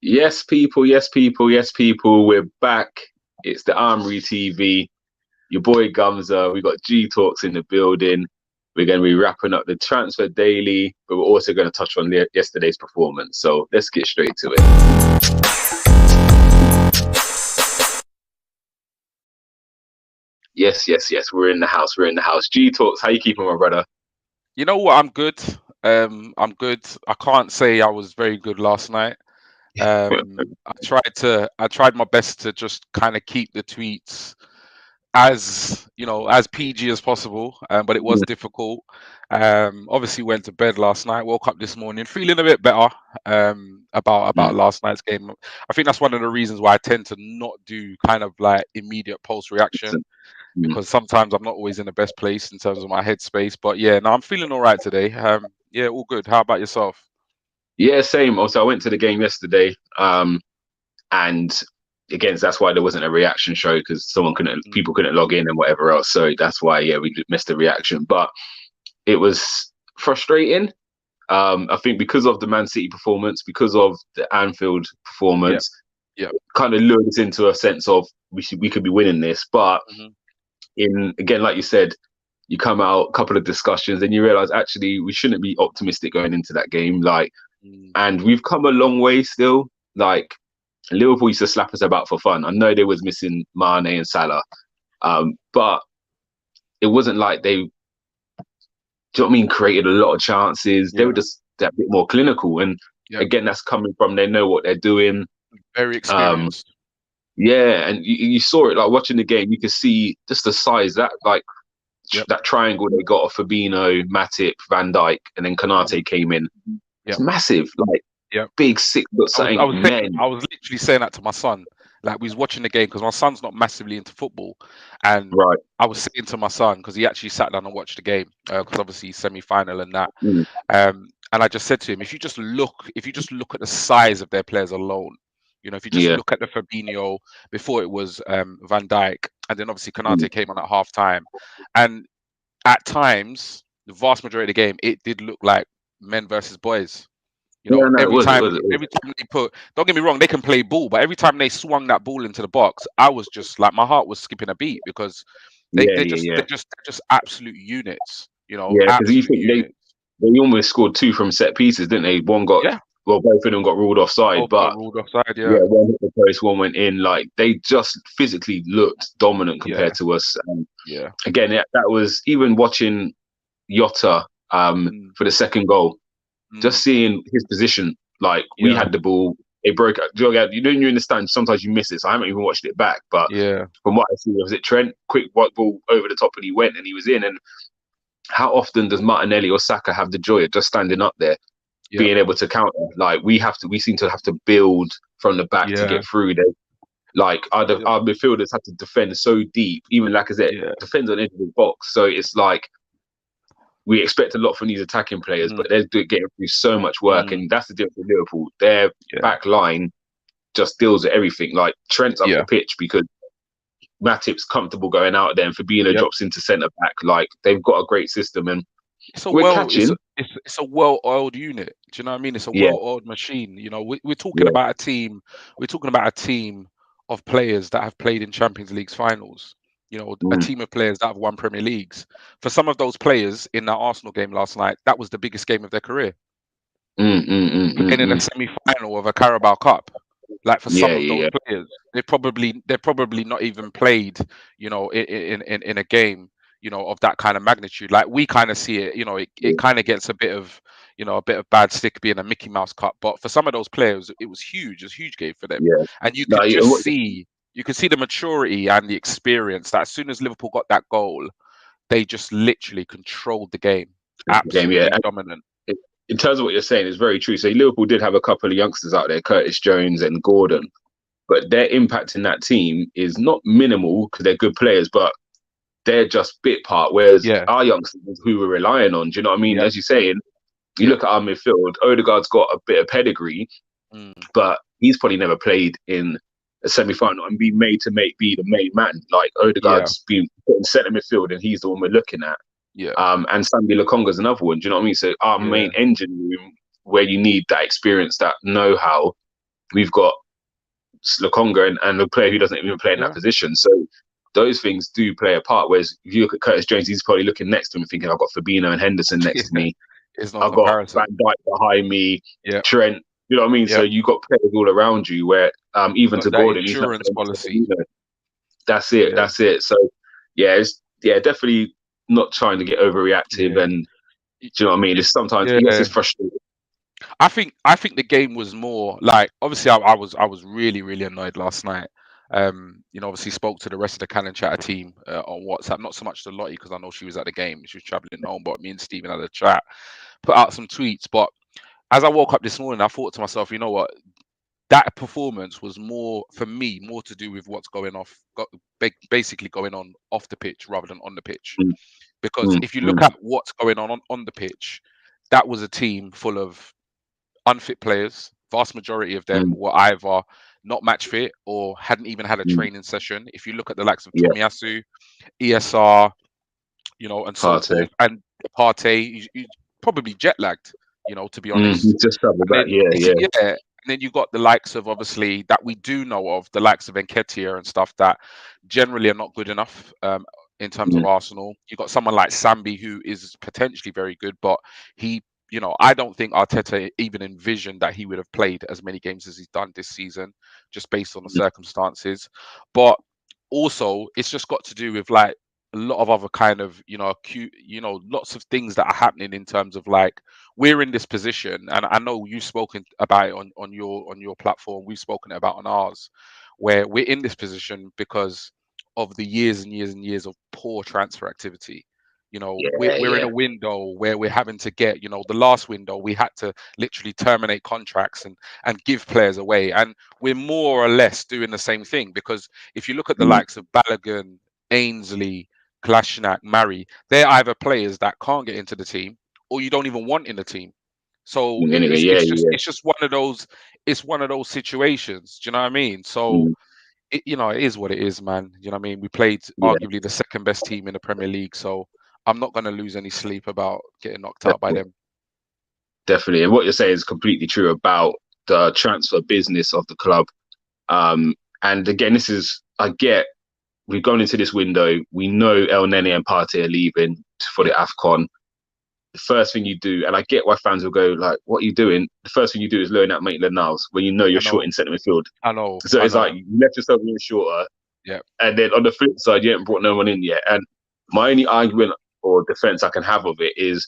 Yes, people. Yes, people. Yes, people. We're back. It's the Armory TV. Your boy Gumza. We got G Talks in the building. We're going to be wrapping up the transfer daily, but we're also going to touch on yesterday's performance. So let's get straight to it. Yes, yes, yes. We're in the house. We're in the house. G Talks. How you keeping, my brother? You know what? I'm good. I'm good. I can't say I was very good last night. I tried my best to just kind of keep the tweets as PG as possible, but it was difficult. Obviously went to bed last night, woke up this morning feeling a bit better about last night's game. I think that's one of the reasons why I tend to not do kind of like immediate post reaction, because sometimes I'm not always in the best place in terms of my headspace. But yeah, no, I'm feeling all right today. Yeah, all good. How about yourself? Yeah, same. Also, I went to the game yesterday, and again, that's why there wasn't a reaction show because people couldn't log in and whatever else. So that's why, yeah, we missed the reaction. But it was frustrating. I think because of the Man City performance, because of the Anfield performance, Yeah. kind of lured us into a sense of we could be winning this. But again, like you said, you come out a couple of discussions and you realize actually we shouldn't be optimistic going into that game. And we've come a long way still. Like Liverpool used to slap us about for fun. I know they was missing Mane and Salah, but it wasn't like they, do you know what I mean, created a lot of chances. They were just that bit more clinical. And again, that's coming from they know what they're doing. Very experienced. Yeah, and you saw it like watching the game. You could see just the size that that triangle they got of Fabinho, Matip, Van Dijk, and then Konate came in. It's massive, like big 6 foot something men. I was literally saying that to my son. Like we was watching the game because my son's not massively into football, and I was saying to my son because he actually sat down and watched the game because obviously semi-final and that. And I just said to him, if you just look at the size of their players alone, if you just look at the Fabinho before it was Van Dijk, and then obviously Konate came on at half time, and at times the vast majority of the game it did look like men versus boys. Every time they put, don't get me wrong, they can play ball, but every time they swung that ball into the box, I was just like, my heart was skipping a beat because they're just absolute units, Yeah, because you think they almost scored 2 from set pieces, didn't they? One got well, both of them got ruled offside, but ruled offside, one hit the post, one went in. Like they just physically looked dominant compared to us. Again, that was even watching Jota for the second goal. Just seeing his position, like we had the ball, it broke out. You're in the stand, sometimes you miss it. So I haven't even watched it back. But from what I see, was it Trent? Quick white ball over the top and he went and he was in. And how often does Martinelli or Saka have the joy of just standing up there, being able to counter? Like we seem to have to build from the back to get through there. Like our midfielders have to defend so deep, even Lacazette defends on the edge of the box. So it's like, we expect a lot from these attacking players, but they're getting through so much work, and that's the difference with Liverpool. Their back line just deals with everything. Like Trent's up the pitch because Matip's comfortable going out there, and Fabinho drops into centre back. Like they've got a great system, and it's a well-oiled unit. Do you know what I mean? It's a well-oiled machine. We're talking about a team. We're talking about a team of players that have played in Champions League finals. A team of players that have won Premier Leagues. For some of those players in that Arsenal game last night, that was the biggest game of their career. Playing in a semi-final of a Carabao Cup. Like for some of those players, they're probably not even played, in a game, of that kind of magnitude. Like we kind of see it, it kind of gets a bit of bad stick being a Mickey Mouse Cup. But for some of those players, it was huge. It was a huge game for them. And you could just see. You could see the maturity and the experience that as soon as Liverpool got that goal, they just literally controlled the game. Absolutely dominant. In terms of what you're saying, it's very true. So Liverpool did have a couple of youngsters out there, Curtis Jones and Gordon, but their impact in that team is not minimal because they're good players, but they're just bit part. Whereas our youngsters who we're relying on, do you know what I mean? As you're saying, you look at our midfield, Odegaard's got a bit of pedigree, but he's probably never played in a semi-final and be made to be the main man. Like Odegaard's been put in centre midfield and he's the one we're looking at. And Sambi Lokonga's another one. Do you know what I mean? So our main engine room where you need that experience, that know-how, we've got Lokonga and a player who doesn't even play in that position. So those things do play a part. Whereas if you look at Curtis Jones, he's probably looking next to him thinking, I've got Fabinho and Henderson next to me. It's no I've got comparison. Van Dijk behind me, Trent. You know what I mean? So you've got players all around you where even to Gordon, he's not policy. That's it. That's it. So it's definitely not trying to get overreactive and do you know what I mean? It's sometimes yes, it's frustrating. I think the game was more like, obviously I was really, really annoyed last night. Obviously spoke to the rest of the Cannon Chatter team on WhatsApp, not so much to Lottie because I know she was at the game, she was traveling home, but me and Stephen had a chat, put out some tweets. But as I woke up this morning, I thought to myself, you know what, that performance was more for me, more to do with what's basically going on off the pitch rather than on the pitch. Because if you look at what's going on the pitch, that was a team full of unfit players. Vast majority of them were either not match fit or hadn't even had a training session. If you look at the likes of Tomiyasu, ESR, and so forth, and Partey, he's probably jet lagged, to be honest. Just traveled back, And then you got the likes of, obviously, that we do know of, the likes of Nketiah and stuff that generally are not good enough in terms of Arsenal. You got someone like Sambi who is potentially very good, but he, I don't think Arteta even envisioned that he would have played as many games as he's done this season, just based on the circumstances. But also, it's just got to do with like a lot of other kind of lots of things that are happening in terms of like, we're in this position, and I know you've spoken about it on your platform, we've spoken about on ours, where we're in this position because of the years and years and years of poor transfer activity. We're in a window where we're having to get, the last window we had to literally terminate contracts and give players away, and we're more or less doing the same thing. Because if you look at the likes of Balogun, Ainsley, Kolasinac, Mari, they're either players that can't get into the team or you don't even want in the team. So it's just one of those situations. Do you know what I mean? So it is what it is, man. You know what I mean? We played arguably the second best team in the Premier League, so I'm not going to lose any sleep about getting knocked out by them. Definitely, and what you're saying is completely true about the transfer business of the club. And again, we've gone into this window. We know El Nene and Partey are leaving for the AFCON. The first thing you do, and I get why fans will go like, "What are you doing?" The first thing you do is loan out Maitland-Niles when you know you're short in centre midfield. I know. So it's like you left yourself even shorter. Yeah. And then on the flip side, you haven't brought no one in yet. And my only argument or defence I can have of it is,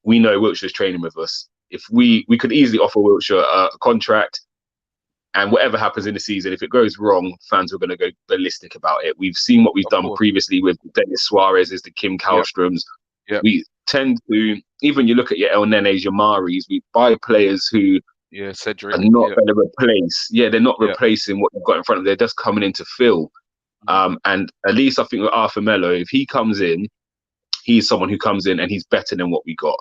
we know Wiltshire's training with us. If we could easily offer Wiltshire a contract, and whatever happens in the season, if it goes wrong, fans are going to go ballistic about it. We've seen what we've done previously with Dennis Suarez, the Kim Kallstroms. Yep. We tend to, even you look at your El Nenes, your Maris, we buy players who Cedric, are not going to replace. They're not replacing what you've got in front of them. They're just coming in to fill. And at least I think with Arthur Melo, if he comes in, he's someone who comes in and he's better than what we got.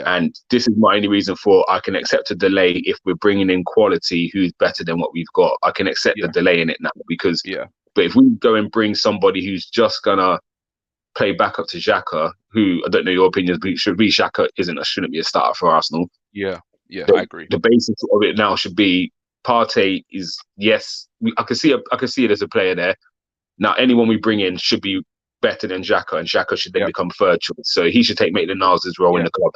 And this is my only reason for I can accept a delay if we're bringing in quality who's better than what we've got. I can accept the delay in it now because. But if we go and bring somebody who's just gonna play back up to Xhaka, who I don't know your opinions, but should be Xhaka shouldn't be a starter for Arsenal. I agree. The basis of it now should be Partey is I can see it as a player there. Now anyone we bring in should be better than Xhaka, and Xhaka should then become third choice. So he should take Maitland-Niles' role in the club.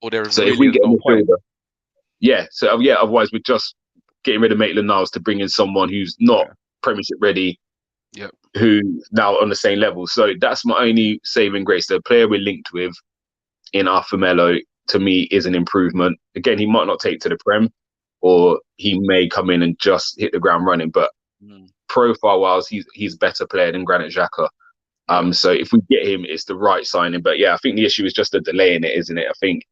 Or there is so if we get a midfielder, otherwise we're just getting rid of Maitland-Niles to bring in someone who's not Premiership ready, who now on the same level. So that's my only saving grace. The player we're linked with in Arthur Melo, to me, is an improvement. Again, he might not take to the Prem, or he may come in and just hit the ground running, but profile-wise, he's a better player than Granit Xhaka. So if we get him, it's the right signing. But I think the issue is just the delay in it, isn't it? I think,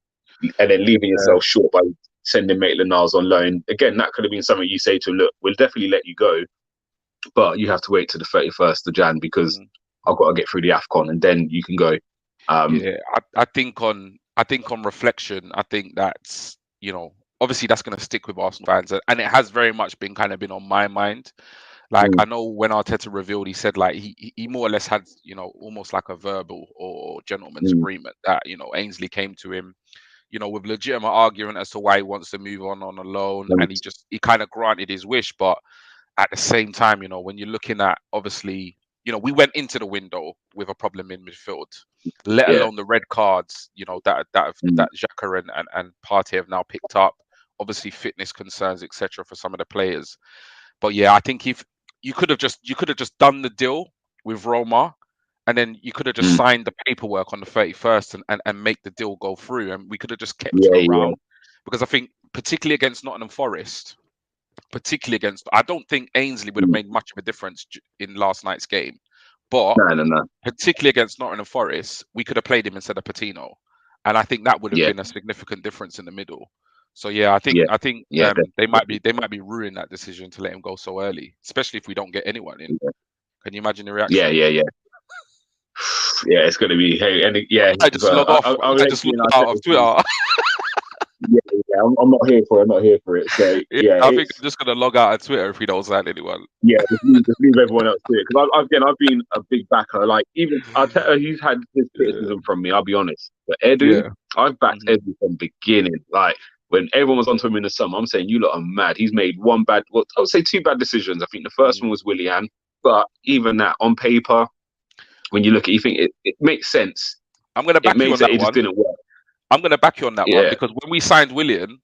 and then leaving yourself short by sending Maitland-Niles on loan. Again, that could have been something you say to him, look, we'll definitely let you go, but you have to wait to the 31st of Jan because I've got to get through the AFCON and then you can go. I think on reflection, I think that's, obviously that's going to stick with Arsenal fans, and it has very much been on my mind. Like, I know when Arteta revealed, he said like he more or less had, almost like a verbal or gentleman's agreement that, Ainsley came to him, with legitimate argument as to why he wants to move on a loan, and he kind of granted his wish. But at the same time, when you're looking at, obviously, we went into the window with a problem in midfield, let alone the red cards, that Xhaka and Partey have now picked up. Obviously, fitness concerns, etc., for some of the players. But yeah, I think if you could have just done the deal with Roma, and then you could have just signed the paperwork on the 31st and make the deal go through, and we could have just kept him around. Because I think, particularly against Nottingham Forest, I don't think Ainsley would have made much of a difference in last night's game. But particularly against Nottingham Forest, we could have played him instead of Patino, and I think that would have been a significant difference in the middle. So yeah, I think they might be ruining that decision to let him go so early, especially if we don't get anyone in. Can you imagine the reaction? Yeah, it's going to be. Hey, and I just log off. I just log out of Twitter. I'm not here for it. I'm not here for it. So I think I'm just going to log out of Twitter if we don't sign anyone. Yeah, just leave everyone else to it. Because I've been a big backer. Like, even Arteta, he's had his criticism from me. I'll be honest. But Edu, I've backed Edu from the beginning. Like, when everyone was onto him in the summer, I'm saying, you lot are mad. He's made I would say 2 bad decisions. I think the first one was Willian, but even that, on paper, when you look at it, you think it makes sense. I'm going to back you on that one. It just didn't work. I'm going to back you on that one, because when we signed Willian,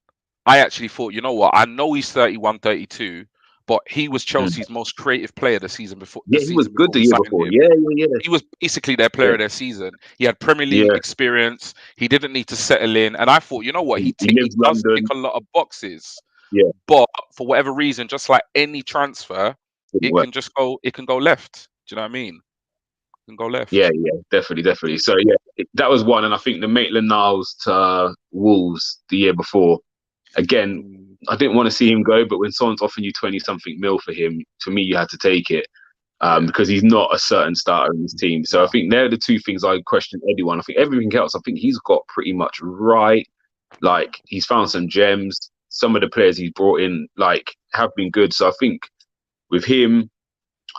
I actually thought, you know what? I know he's 31, 32, but he was Chelsea's most creative player the season before. Yeah, he was good the year before. Yeah. He was basically their player of their season. He had Premier League experience. He didn't need to settle in. And I thought, you know what? He does tick a lot of boxes. Yeah. But for whatever reason, just like any transfer, it can go left. Do you know what I mean? It can go left. Yeah, definitely. So yeah, that was one. And I think the Maitland-Niles to Wolves the year before, again, I didn't want to see him go, but when someone's offering you 20-something mil for him, to me, you had to take it, because he's not a certain starter in his team. So I think they're the 2 things I question Eddie on. I think everything else, I think he's got pretty much right. Like, he's found some gems. Some of the players he's brought in, like, have been good. So I think with him,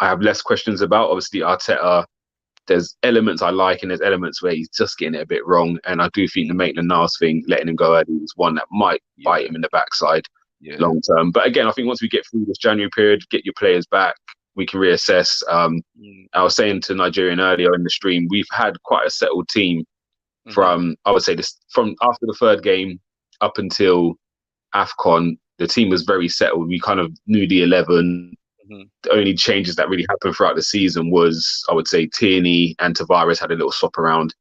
I have less questions about. Obviously, Arteta, there's elements I like, and there's elements where he's just getting it a bit wrong. And I do think the Maitland-Niles thing, letting him go early, is one that might bite him in the backside long term. But again, I think once we get through this January period, get your players back, we can reassess. I was saying to Nigerian earlier in the stream, we've had quite a settled team from, I would say, from after the 3rd game up until AFCON. The team was very settled. We kind of knew the 11. The only changes that really happened throughout the season was, I would say, Tierney and Tavares had a little swap around.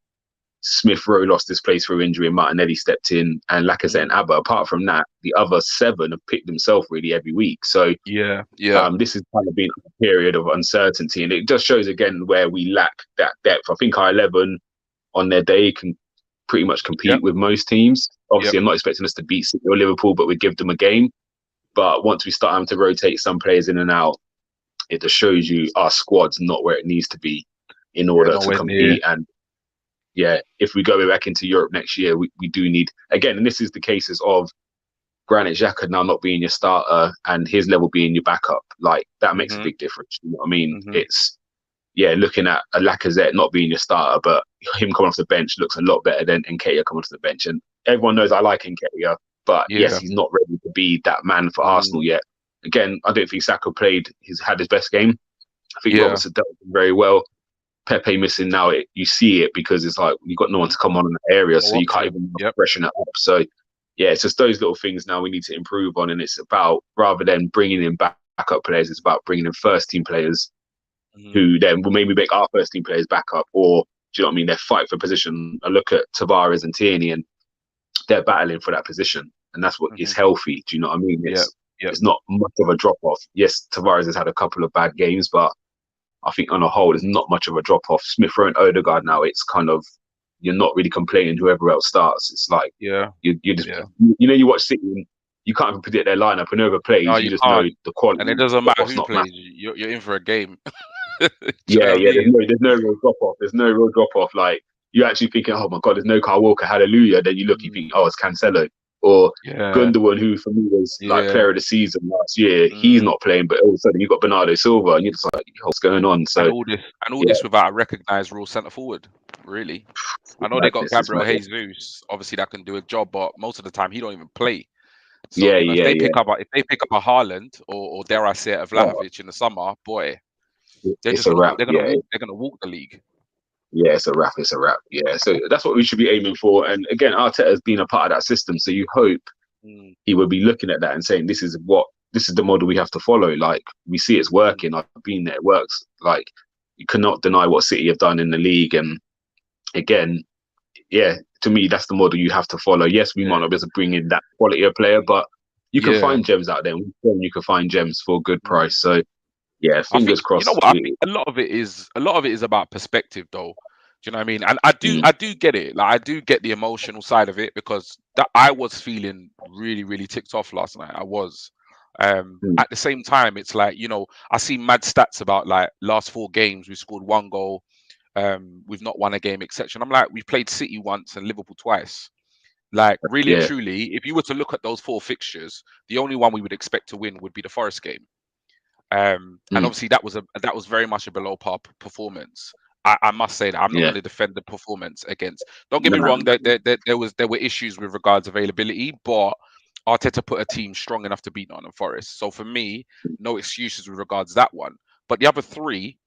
Smith Rowe lost his place through injury, and Martinelli stepped in, and Lacazette and Abba. Apart from that, the other 7 have picked themselves really every week. So this has kind of been a period of uncertainty, and it just shows again where we lack that depth. I think our 11 on their day can pretty much compete with most teams. Obviously, I'm not expecting us to beat City or Liverpool, but we give them a game. But once we start having to rotate some players in and out, it just shows you our squad's not where it needs to be in order to compete. And if we go back into Europe next year, we do need, again, and this is the cases of Granit Xhaka now not being your starter and his level being your backup. Like, that makes a big difference. You know what I mean? It's, looking at a Lacazette not being your starter, but him coming off the bench looks a lot better than Nketiah coming off the bench. And everyone knows I like Nketiah. But yes, he's not ready to be that man for Arsenal yet. Again, I don't think Saka had his best game. I think Robertson dealt with him very well. Pepe missing now, you see it, because it's like you've got no one to come on in the area, so you can't even freshen it up. So it's just those little things now we need to improve on, and it's about, rather than bringing in backup players, it's about bringing in first team players who then will maybe make our first team players back up, or do you know what I mean? They're fighting for position. I look at Tavares and Tierney, and they're battling for that position. And that's what is healthy. Do you know what I mean? It's not much of a drop-off. Yes, Tavares has had a couple of bad games, but I think on a whole, there's not much of a drop-off. Smith Rowe and Odegaard now, it's kind of, you're not really complaining whoever else starts. It's like, you just, you watch City, and you can't even predict their lineup. And whoever plays, you just know the quality. And it doesn't matter who plays. You're in for a game. There's no real drop-off. There's no real drop-off. Like, you're actually thinking, oh my God, there's no Kyle Walker, hallelujah. Then you look, you think, oh, it's Cancelo. or Yeah. Gundogan, who for me was like Yeah. player of the season last year, he's not playing, but all of a sudden you got Bernardo Silva, and you're just like, what's going on? And So all yeah, this without a recognised real centre forward, really. I it's know they got madness. It's Gabriel madness. Jesus, obviously that can do a job, but most of the time he don't even play. So Yeah, you know, yeah, yeah. if they pick up a Haaland or dare I say it, a Oh, Vlahovic in the summer, boy, it's a wrap. Yeah, they're gonna walk the league. yeah, it's a wrap. It's a wrap. Yeah, so that's what we should be aiming for. And again, Arteta's been a part of that system, so you hope Mm, he would be looking at that and saying, this is the model we have to follow. Like we see it's mm, working. I've been there. It works. Like you cannot deny what City have done in the league. And again, yeah, to me, that's the model you have to follow. Yes, we might yeah, not be able to bring in that quality of player, but you can yeah. find gems out there. You can find gems for a good Mm. price. So yeah, I fingers think you know crossed. what I think. A lot of it is about perspective, though. Do you know what I mean? And I do get it. Like I do get the emotional side of it because that I was feeling really, really ticked off last night. I was. Mm, At the same time, it's like I see mad stats about like last 4 games we scored 1 goal. We've not won a game, etc. I'm like, we've played City once and Liverpool twice. Like really and yeah, truly, if you were to look at those 4 fixtures, the only one we would expect to win would be the Forest game. And mm, obviously that was very much a below par performance. I must say that I'm not yeah, going to defend the performance against. Don't get me nah, wrong, there were issues with regards availability, but Arteta put a team strong enough to beat Nottingham Forest. So for me, no excuses with regards to that one. But the other three,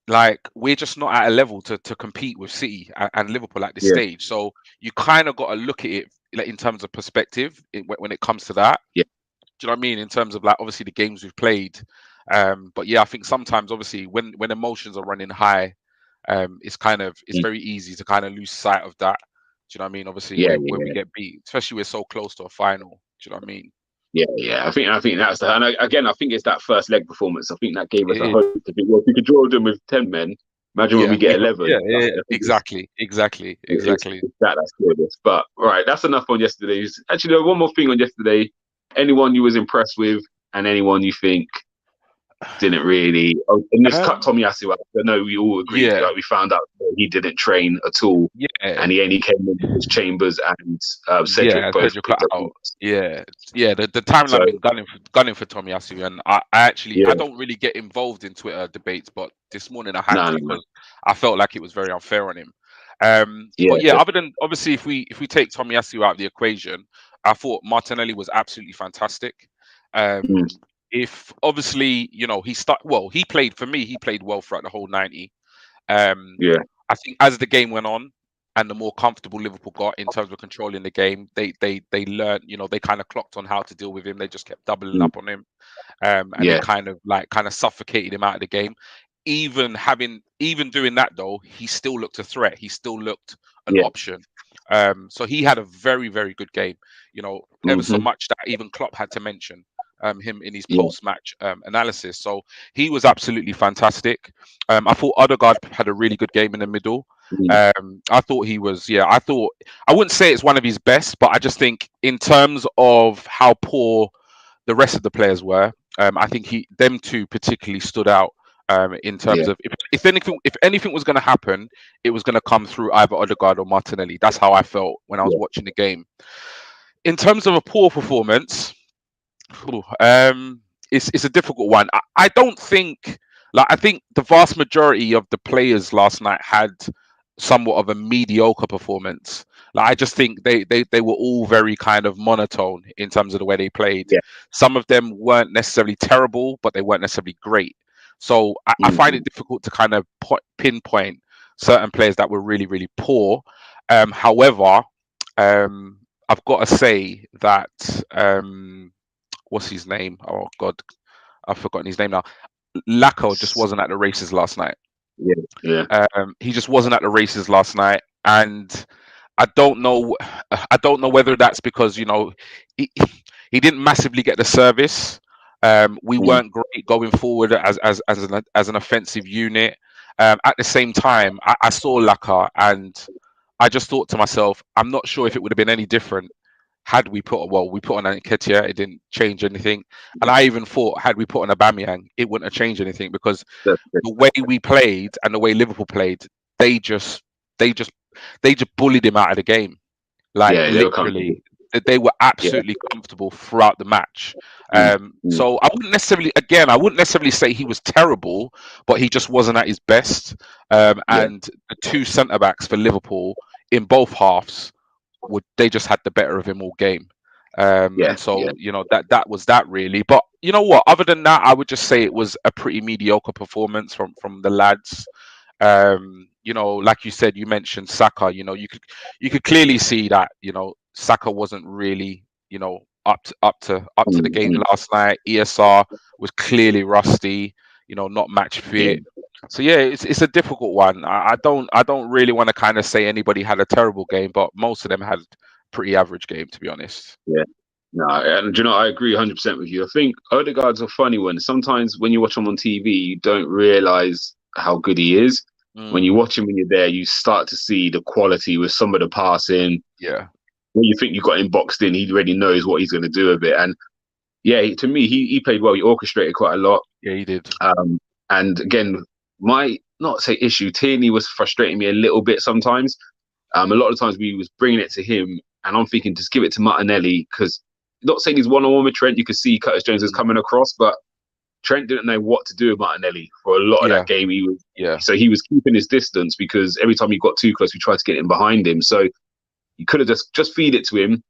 like we're just not at a level to compete with City and Liverpool at this yeah, stage. So you kind of got to look at it like, in terms of perspective when it comes to that. yeah, Do you know what I mean? In terms of like obviously the games we've played, but yeah, I think sometimes obviously when emotions are running high, it's mm, very easy to kind of lose sight of that. Do you know what I mean? Obviously yeah, when we yeah. get beat, especially we're so close to a final. Do you know what I mean? Yeah, yeah. I think that's the, and again, I think it's that first leg performance. I think that gave us a It is. hope to think, well, if we could draw them with 10 men, imagine when we Yeah, get 11. yeah, I think exactly, exactly, exactly. it's that's good. But right, that's enough on yesterday's. Actually, one more thing on yesterday. Anyone you was impressed with, and anyone you think didn't really. Oh, and just cut Um, Tomiyasu out. I know we all agreed. yeah, Like we found out that he didn't train at all, yeah. and he only came in because Chambers and Cedric Yeah, both Cedric cut picked up. out. Yeah, yeah. The So timeline been gunning for Tomiyasu, and I actually yeah, I don't really get involved in Twitter debates, but this morning I had no, to no, no. because I felt like it was very unfair on him. Yeah, But yeah, other than obviously if we take Tomiyasu out of the equation, I thought Martinelli was absolutely fantastic. mm, If obviously he played for me, he played well throughout the whole 90. Um, yeah, I think as the game went on and the more comfortable Liverpool got in terms of controlling the game, they learned, they kind of clocked on how to deal with him. They just kept doubling mm, up on him, and they yeah, kind of suffocated him out of the game. Even doing that though, he still looked a threat. He still looked an yeah. option. So he had a very very good game. Ever so Mm-hmm. much that even Klopp had to mention him in his Yeah. post-match analysis. So he was absolutely fantastic. I thought Odegaard had a really good game in the middle. Mm, I thought he was, yeah. I wouldn't say it's one of his best, but I just think in terms of how poor the rest of the players were, I think them two particularly stood out. In yeah. terms of if anything was going to happen, it was going to come through either Odegaard or Martinelli. That's how I felt when I was Yeah. watching the game. In terms of a poor performance, Ooh, it's a difficult one. I don't think I think the vast majority of the players last night had somewhat of a mediocre performance. Like I just think they were all very kind of monotone in terms of the way they played. Yeah. Some of them weren't necessarily terrible, but they weren't necessarily great. So I find Mm-hmm. it difficult to kind of pinpoint certain players that were really really poor. However, I've got to say that what's his name? Oh God, I've forgotten his name now. Lacko just wasn't at the races last night. Yeah. Yeah. He just wasn't at the races last night, and I don't know. I don't know whether that's because he, he didn't massively get the service. We Mm, weren't great going forward as an offensive unit. At the same time, I saw Laka and I just thought to myself, I'm not sure if it would have been any different had we put on Nketiah, it didn't change anything. And I even thought had we put on Aubameyang, it wouldn't have changed anything because that's it. the way we played and the way Liverpool played, they just they just they just bullied him out of the game. Like Yeah. They were literally, comfortable. they were absolutely comfortable throughout the match. So I wouldn't necessarily say he was terrible, but he just wasn't at his best. And the two centre backs for Liverpool in both halves they just had the better of him all game. And so that was that really. But you know what? Other than that, I would just say it was a pretty mediocre performance from the lads. Like you said, you mentioned Saka. You could clearly see that Saka wasn't really up to the game last night. ESR was clearly rusty. Not match fit. So yeah, it's a difficult one. I don't really want to kind of say anybody had a terrible game, but most of them had pretty average game, to be honest. Yeah. No, and I agree 100% with you. I think Odegaard's a funny one. Sometimes when you watch him on TV, you don't realize how good he is. When you watch him when you're there, you start to see the quality with some of the passing. Yeah. When you think you got him boxed in, he already knows what he's going to do with it. And yeah, to me, he played well. He orchestrated quite a lot. Yeah, he did. And again, my not say issue, Tierney was frustrating me a little bit sometimes. A lot of times we was bringing it to him, and I'm thinking just give it to Martinelli, because not saying he's one-on-one with Trent. You could see Curtis Jones was coming across, but Trent didn't know what to do with Martinelli for a lot of that game. So he was keeping his distance, because every time he got too close, we tried to get him behind him. So you could have just feed it to him.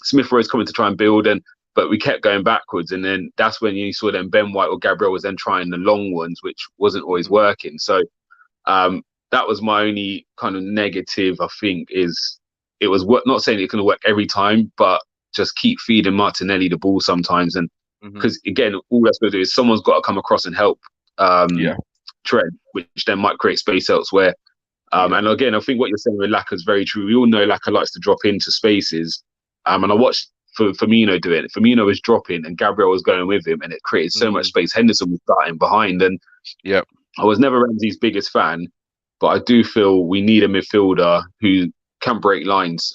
Smith Rowe's coming to try and build, but we kept going backwards, and then that's when you saw then Ben White or Gabriel was then trying the long ones, which wasn't always working. So that was my only kind of negative. I think is it was not saying it's going to work every time, but just keep feeding Martinelli the ball sometimes, and because again, all that's going to do is someone's got to come across and help Trent, which then might create space elsewhere. And again, I think what you're saying with Laka is very true. We all know Laka likes to drop into spaces, and I watched Firmino do it. Firmino was dropping, and Gabriel was going with him, and it created so much space. Henderson was starting behind, and I was never Ramsey's biggest fan, but I do feel we need a midfielder who can break lines.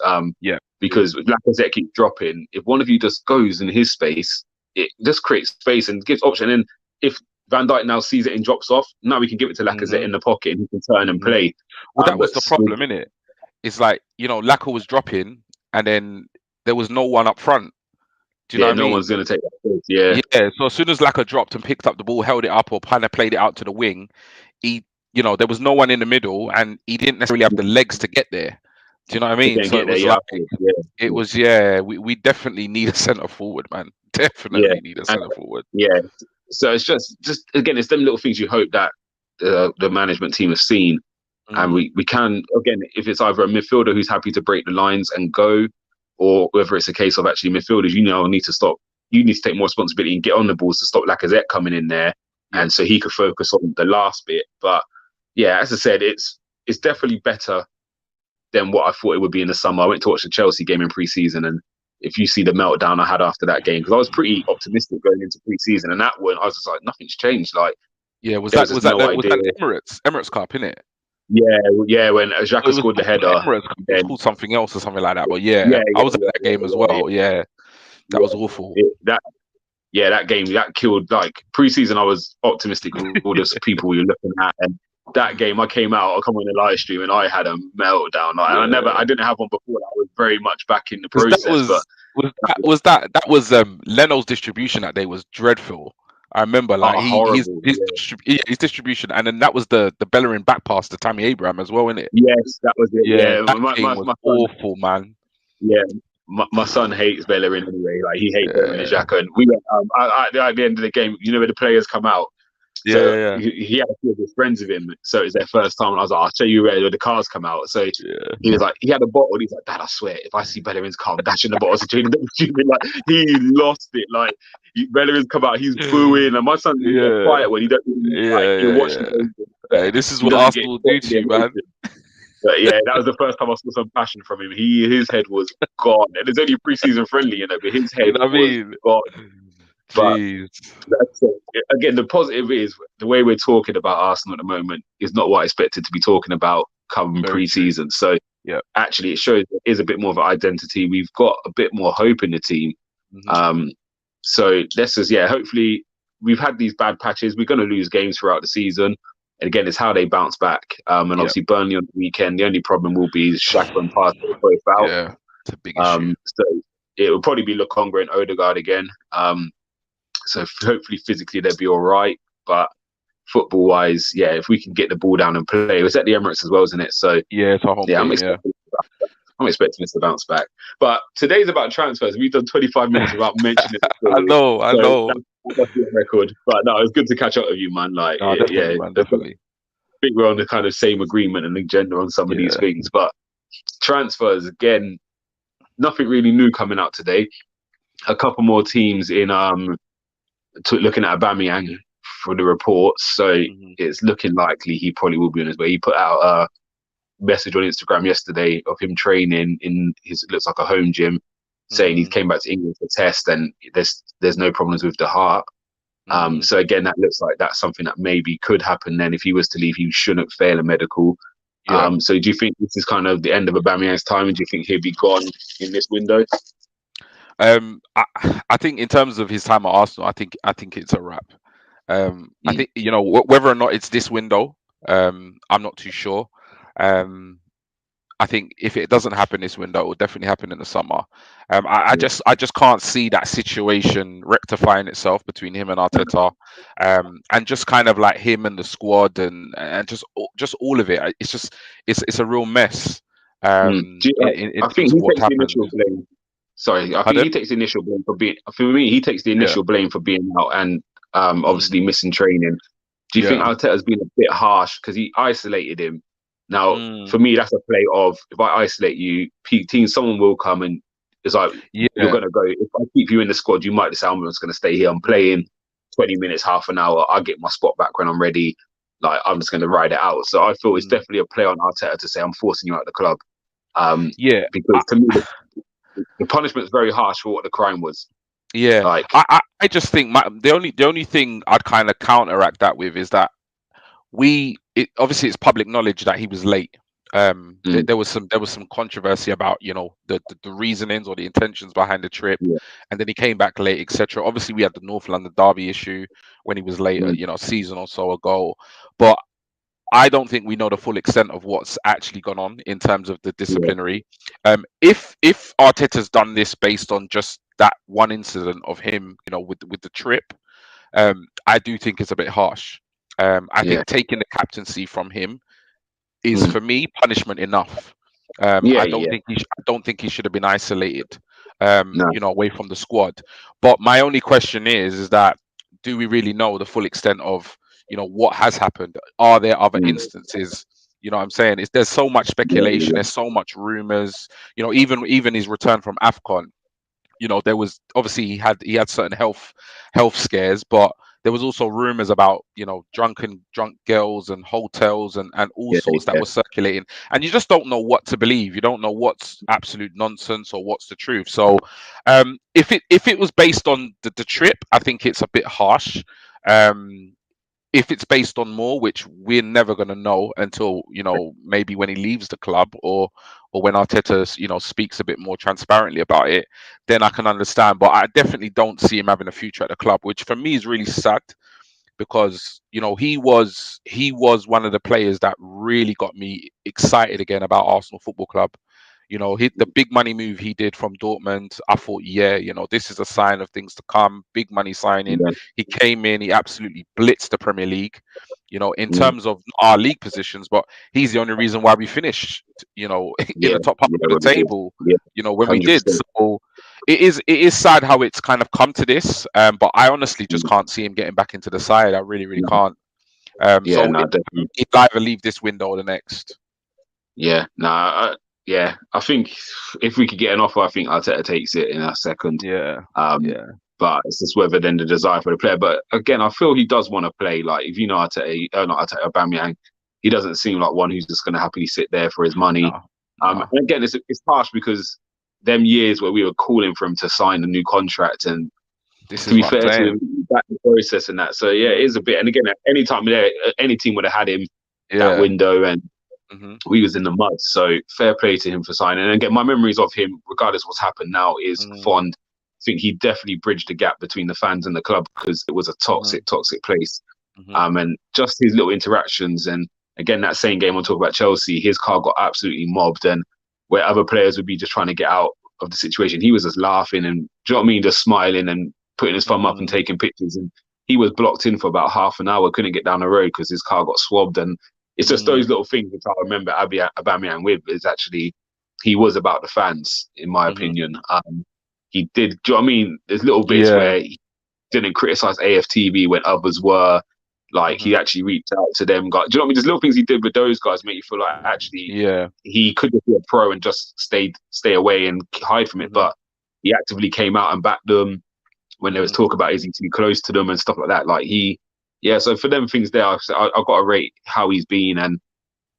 Because if Lacazette keeps dropping, if one of you just goes in his space, it just creates space and gives option. And if Van Dijk now sees it and drops off, now we can give it to Lacazette in the pocket, and he can turn and play. Well, that was the problem, innit? It's like, Laka was dropping, and then there was no one up front. Do you know what I mean? No one's going to take that space. Yeah. So as soon as Laka dropped and picked up the ball, held it up, or kind of played it out to the wing, there was no one in the middle, and he didn't necessarily have the legs to get there. Do you know what I mean? So it was we definitely need a centre forward, man. Definitely need a centre forward. Yeah. So it's just again, it's them little things you hope that the management team have seen, and we can, again, if it's either a midfielder who's happy to break the lines and go, or whether it's a case of actually midfielders, need to stop. You need to take more responsibility and get on the balls to stop Lacazette coming in there, and so he could focus on the last bit. But yeah, as I said, it's definitely better than what I thought it would be in the summer. I went to watch the Chelsea game in pre-season, and if you see the meltdown I had after that game, because I was pretty optimistic going into pre-season, and that one I was just like, nothing's changed. Like, was that the Emirates Cup, innit? Yeah, when Xhaka scored the header. Emirates Cup, it was called something else or something like that. But I was at that game as well. That was awful. That game, that killed, like, pre-season I was optimistic with all the people we were looking at, and that game I came on the live stream and I had a meltdown. Like, and I didn't have one before. I was very much back in the process. That was Leno's distribution that day was dreadful. I remember, like, his distribution, and then that was the Bellerin back pass to Tammy Abraham as well, innit? Yes, that was it. Yeah, that game was awful, man. Yeah. My son hates Bellerin anyway. Like, he hates Bellerin and Xhaka. And we went at the end of the game, where the players come out. He had a few of his friends with him, so it was their first time. And I was like, I'll show you where the cars come out. So he was like, he had a bottle. He's like, Dad, I swear, if I see Bellerin's car, I'm dashing the bottle. So like, he lost it. Like, Bellerin's come out, he's booing, and my son's quiet when he don't. He'll watch Hey, this is what Arsenal do to you, man. But yeah, that was the first time I saw some passion from him. His head was gone, and it's only pre-season friendly, but his head was gone. But that's it. Again, the positive is the way we're talking about Arsenal at the moment is not what I expected to be talking about come pre-season. So actually, it shows there is a bit more of an identity. We've got a bit more hope in the team. So let's just hopefully, we've had these bad patches. We're going to lose games throughout the season. And again, it's how they bounce back. And obviously, Burnley on the weekend, the only problem will be Xhaka and Partey both out. Yeah, it's a big issue. So it will probably be Lokonga and Odegaard again. So hopefully physically they'll be all right. But football wise, yeah, if we can get the ball down and play, it was at the Emirates as well, isn't it? So yeah, it's our home game. I'm expecting us to bounce back. But today's about transfers. We've done 25 minutes without mentioning it. I know. That's the record. But no, it's good to catch up with you, man. Like, no, definitely, man, definitely. I think we're on the kind of same agreement and agenda on some of these things. But transfers, again, nothing really new coming out today. A couple more teams in looking at Aubameyang for the reports. So it's looking likely he probably will be on his way. He put out a message on Instagram yesterday of him training in his, it looks like a home gym, saying he came back to England for test and there's no problems with the heart. So again, that looks like that's something that maybe could happen then. If he was to leave, he shouldn't fail a medical. So do you think this is kind of the end of Aubameyang's time, and do you think he'll be gone in this window? I think in terms of his time at Arsenal, I think it's a wrap. I think, you know, whether or not it's this window, I'm not too sure. I think if it doesn't happen this window, it will definitely happen in the summer. I just can't see that situation rectifying itself between him and Arteta, and just kind of like him and the squad and just all of it. It's a real mess. I think he takes the initial blame. Sorry, I think he takes the initial blame for being. For me, he takes the initial blame for being out and obviously missing training. Do you think Arteta's been a bit harsh because he isolated him? Now, for me, that's a play of, if I isolate you, team, someone will come and it's like, you're going to go. If I keep you in the squad, you might decide I'm just going to stay here. I'm playing 20 minutes, half an hour. I'll get my spot back when I'm ready. Like, I'm just going to ride it out. So I feel it's definitely a play on Arteta to say, I'm forcing you out of the club. Because to me, the punishment is very harsh for what the crime was. Yeah. Like, I just think the only thing I'd kind of counteract that with is that obviously it's public knowledge that he was late. There was some controversy about, you know, the reasonings or the intentions behind the trip, and then he came back late, etc. Obviously we had the North London Derby issue when he was late, you know, a season or so ago. But I don't think we know the full extent of what's actually gone on in terms of the disciplinary. If Arteta's done this based on just that one incident of him, you know, with the trip, I do think it's a bit harsh. I think taking the captaincy from him is, for me, punishment enough. I don't think he should have been isolated, you know, away from the squad. But my only question is that, do we really know the full extent of, you know, what has happened? Are there other instances? You know what I'm saying? There's so much speculation. There's so much rumors. You know, even his return from AFCON, you know, there was obviously he had certain health scares, but there was also rumors about, you know, drunk girls and hotels and all sorts that was circulating, and you just don't know what to believe. You don't know what's absolute nonsense or what's the truth. So if it was based on the trip, I think it's a bit harsh. If it's based on more, which we're never going to know until, you know, maybe when he leaves the club or when Arteta, you know, speaks a bit more transparently about it, then I can understand. But I definitely don't see him having a future at the club, which for me is really sad, because, you know, he was one of the players that really got me excited again about Arsenal Football Club. You know, the big money move he did from Dortmund, I thought, you know, this is a sign of things to come. Big money signing. He came in, he absolutely blitzed the Premier League, you know, in terms of our league positions, but he's the only reason why we finished, you know, in the top half of the table, you know, when 100%. We did. So it is sad how it's kind of come to this, but I honestly just can't see him getting back into the side. I really can't. He'd either leave this window or the next. I think if we could get an offer, I think Arteta takes it in a second. But it's just whether then the desire for the player. But again, I feel he does want to play. Like, if you know Arteta, not Arteta, Aubameyang, he doesn't seem like one who's just going to happily sit there for his money. And again, it's harsh because them years where we were calling for him to sign a new contract, and to be fair to him, that process and that. So it is a bit. And again, at any time there, any team would have had him that window, and we was in the mud. So fair play to him for signing. And again, my memories of him, regardless of what's happened now, is fond. I think he definitely bridged the gap between the fans and the club, because it was a toxic place. And just his little interactions. And again, that same game on talk about Chelsea, his car got absolutely mobbed, and where other players would be just trying to get out of the situation. He was just laughing and, do you know what I mean, just smiling and putting his thumb up and taking pictures. And he was blocked in for about half an hour, couldn't get down the road because his car got swabbed. And it's just those little things which I remember Aubameyang with, is actually he was about the fans, in my opinion. He did, do you know what I mean? There's little bits where he didn't criticize AFTV when others were. Like, he actually reached out to them guys. Do you know what I mean? There's little things he did with those guys make you feel like actually he could just be a pro and just stay away and hide from it. But he actively came out and backed them when there was talk about is he too close to them and stuff like that. Like so for them things there, I've got to rate how he's been and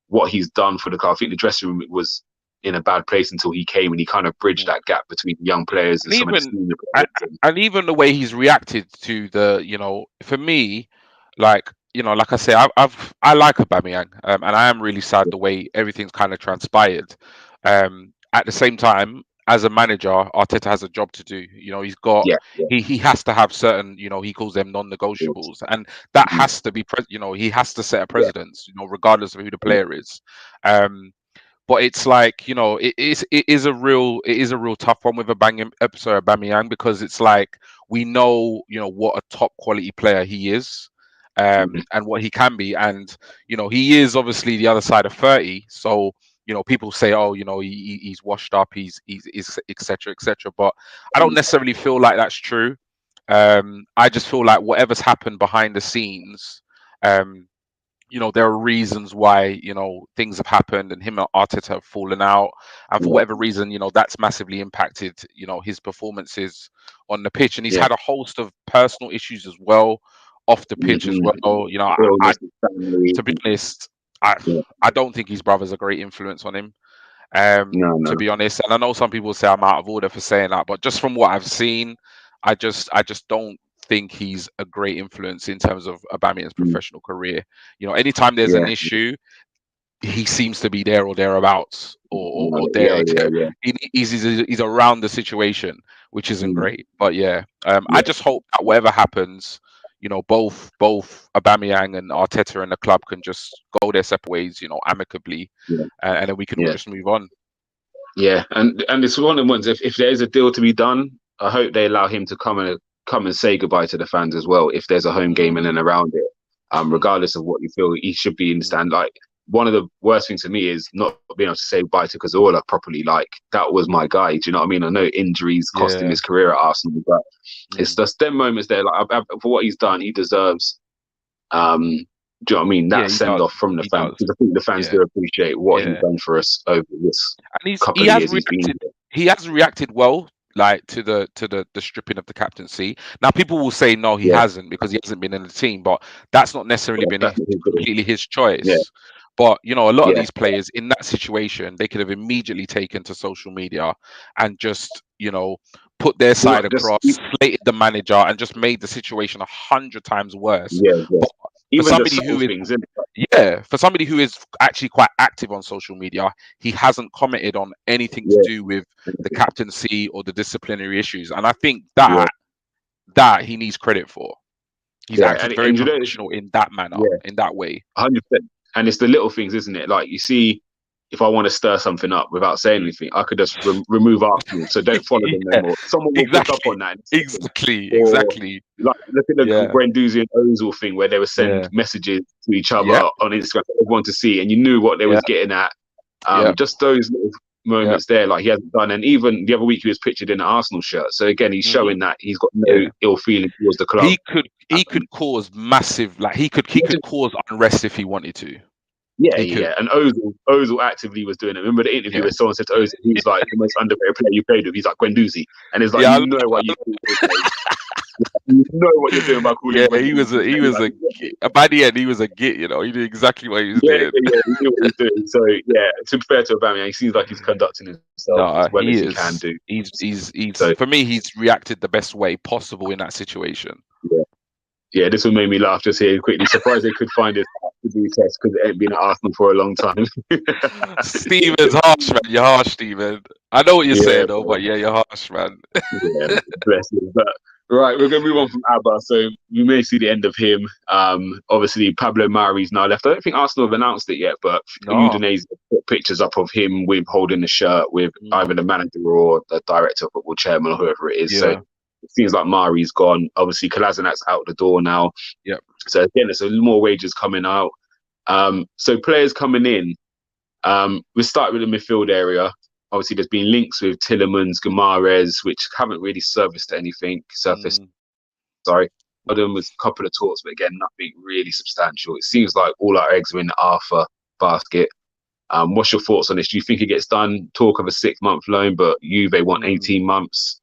what he's done for the club. I think the dressing room was in a bad place until he came, and he kind of bridged that gap between young players and some of the senior players. And even the way he's reacted to the, for me, like I say, I like Aubameyang, and I am really sad the way everything's kind of transpired. At the same time, as a manager, Arteta has a job to do. He's got he has to have certain, he calls them non-negotiables, and that has to be he has to set a precedence, regardless of who the player is. But it's like, it is a real tough one with Aubameyang, because it's like we know, what a top quality player he is, and what he can be, and he is obviously the other side of 30. So people say, oh, he's washed up, he's etc. But I don't necessarily feel like that's true. I just feel like whatever's happened behind the scenes, there are reasons why, things have happened and him and Arteta have fallen out. And for whatever reason, that's massively impacted, his performances on the pitch. And he's had a host of personal issues as well, off the pitch as well. To be honest, I don't think his brother's a great influence on him. To be honest. And I know some people say I'm out of order for saying that, but just from what I've seen, I just don't think he's a great influence in terms of Aubameyang's professional career. Anytime there's an issue, he seems to be there or thereabouts, or there. He's around the situation, which isn't great. But I just hope that whatever happens, both Aubameyang and Arteta and the club can just go their separate ways, amicably, and then we can all just move on. Yeah, and it's one of the ones. If there is a deal to be done, I hope they allow him to come and say goodbye to the fans as well, if there's a home game in and around it. Regardless of what you feel, he should be in the stand. Like, one of the worst things to me is not being able to say goodbye to Cazorla properly. Like, that was my guy. Do you know what I mean? I know injuries cost him his career at Arsenal, but it's just them moments there. Like, for what he's done, he deserves. Do you know what I mean? That send off from the fans, because I think the fans do appreciate what he's done for us over this couple of years. He has reacted well, like to the stripping of the captaincy. Now people will say no, he hasn't, because he hasn't been in the team, but that's not necessarily been completely his choice. But a lot of these players in that situation, they could have immediately taken to social media and just put their side across, slated the manager, and just made the situation 100 times worse. For somebody who is actually quite active on social media, he hasn't commented on anything to do with the captaincy or the disciplinary issues, and I think that he needs credit for. He's acted very professional in that manner, in that way. 100%. And it's the little things, isn't it? Like, you see, if I want to stir something up without saying anything, I could just remove Arsenal, so don't follow them anymore. Someone will pick up on that. Exactly. Like, look at the Guendouzi and Ozil thing, where they were sending messages to each other on Instagram for everyone to see, and you knew what they was getting at. Just those little moments there, like, he hasn't done. And even the other week, he was pictured in an Arsenal shirt. So again, he's showing that he's got no ill feeling towards the club. He could cause massive, like, he could cause unrest if he wanted to. And Ozil actively was doing it. Remember the interview where someone said to Ozil, he's like the most underrated player you played with. He's like Guendouzi, and it's like, you know what you are doing by calling. He was a by the end he was a git. He knew exactly what he was doing. He knew what he was doing. So to be fair to Aubameyang, he seems like he's conducting himself as well as he can do. He's for me, he's reacted the best way possible in that situation. Yeah, this one made me laugh just here quickly. Surprised they could find it to do test, because it ain't been at Arsenal for a long time. Steven's harsh, man. You're harsh, Steven. I know what you're saying, though, but you're harsh, man. Bless you. But Right, we're going to move on from Abba, so we may see the end of him. Obviously, Pablo Mari's now left. I don't think Arsenal have announced it yet, but No. Udinese put pictures up of him with holding the shirt with either the manager or the director of football, chairman, or whoever it is. So it seems like Mari's gone. Obviously, Kolasinac's out the door now. Yep. So again, there's more wages coming out. So players coming in. We start with the midfield area. Obviously, there's been links with Tillemans, Guimaraes, which haven't really surfaced anything. Sorry. Adam was a couple of talks, but again, nothing really substantial. It seems like all our eggs are in the Arthur basket. What's your thoughts on this? Do you think it gets done? Talk of a 6-month loan, but Juve want 18 months.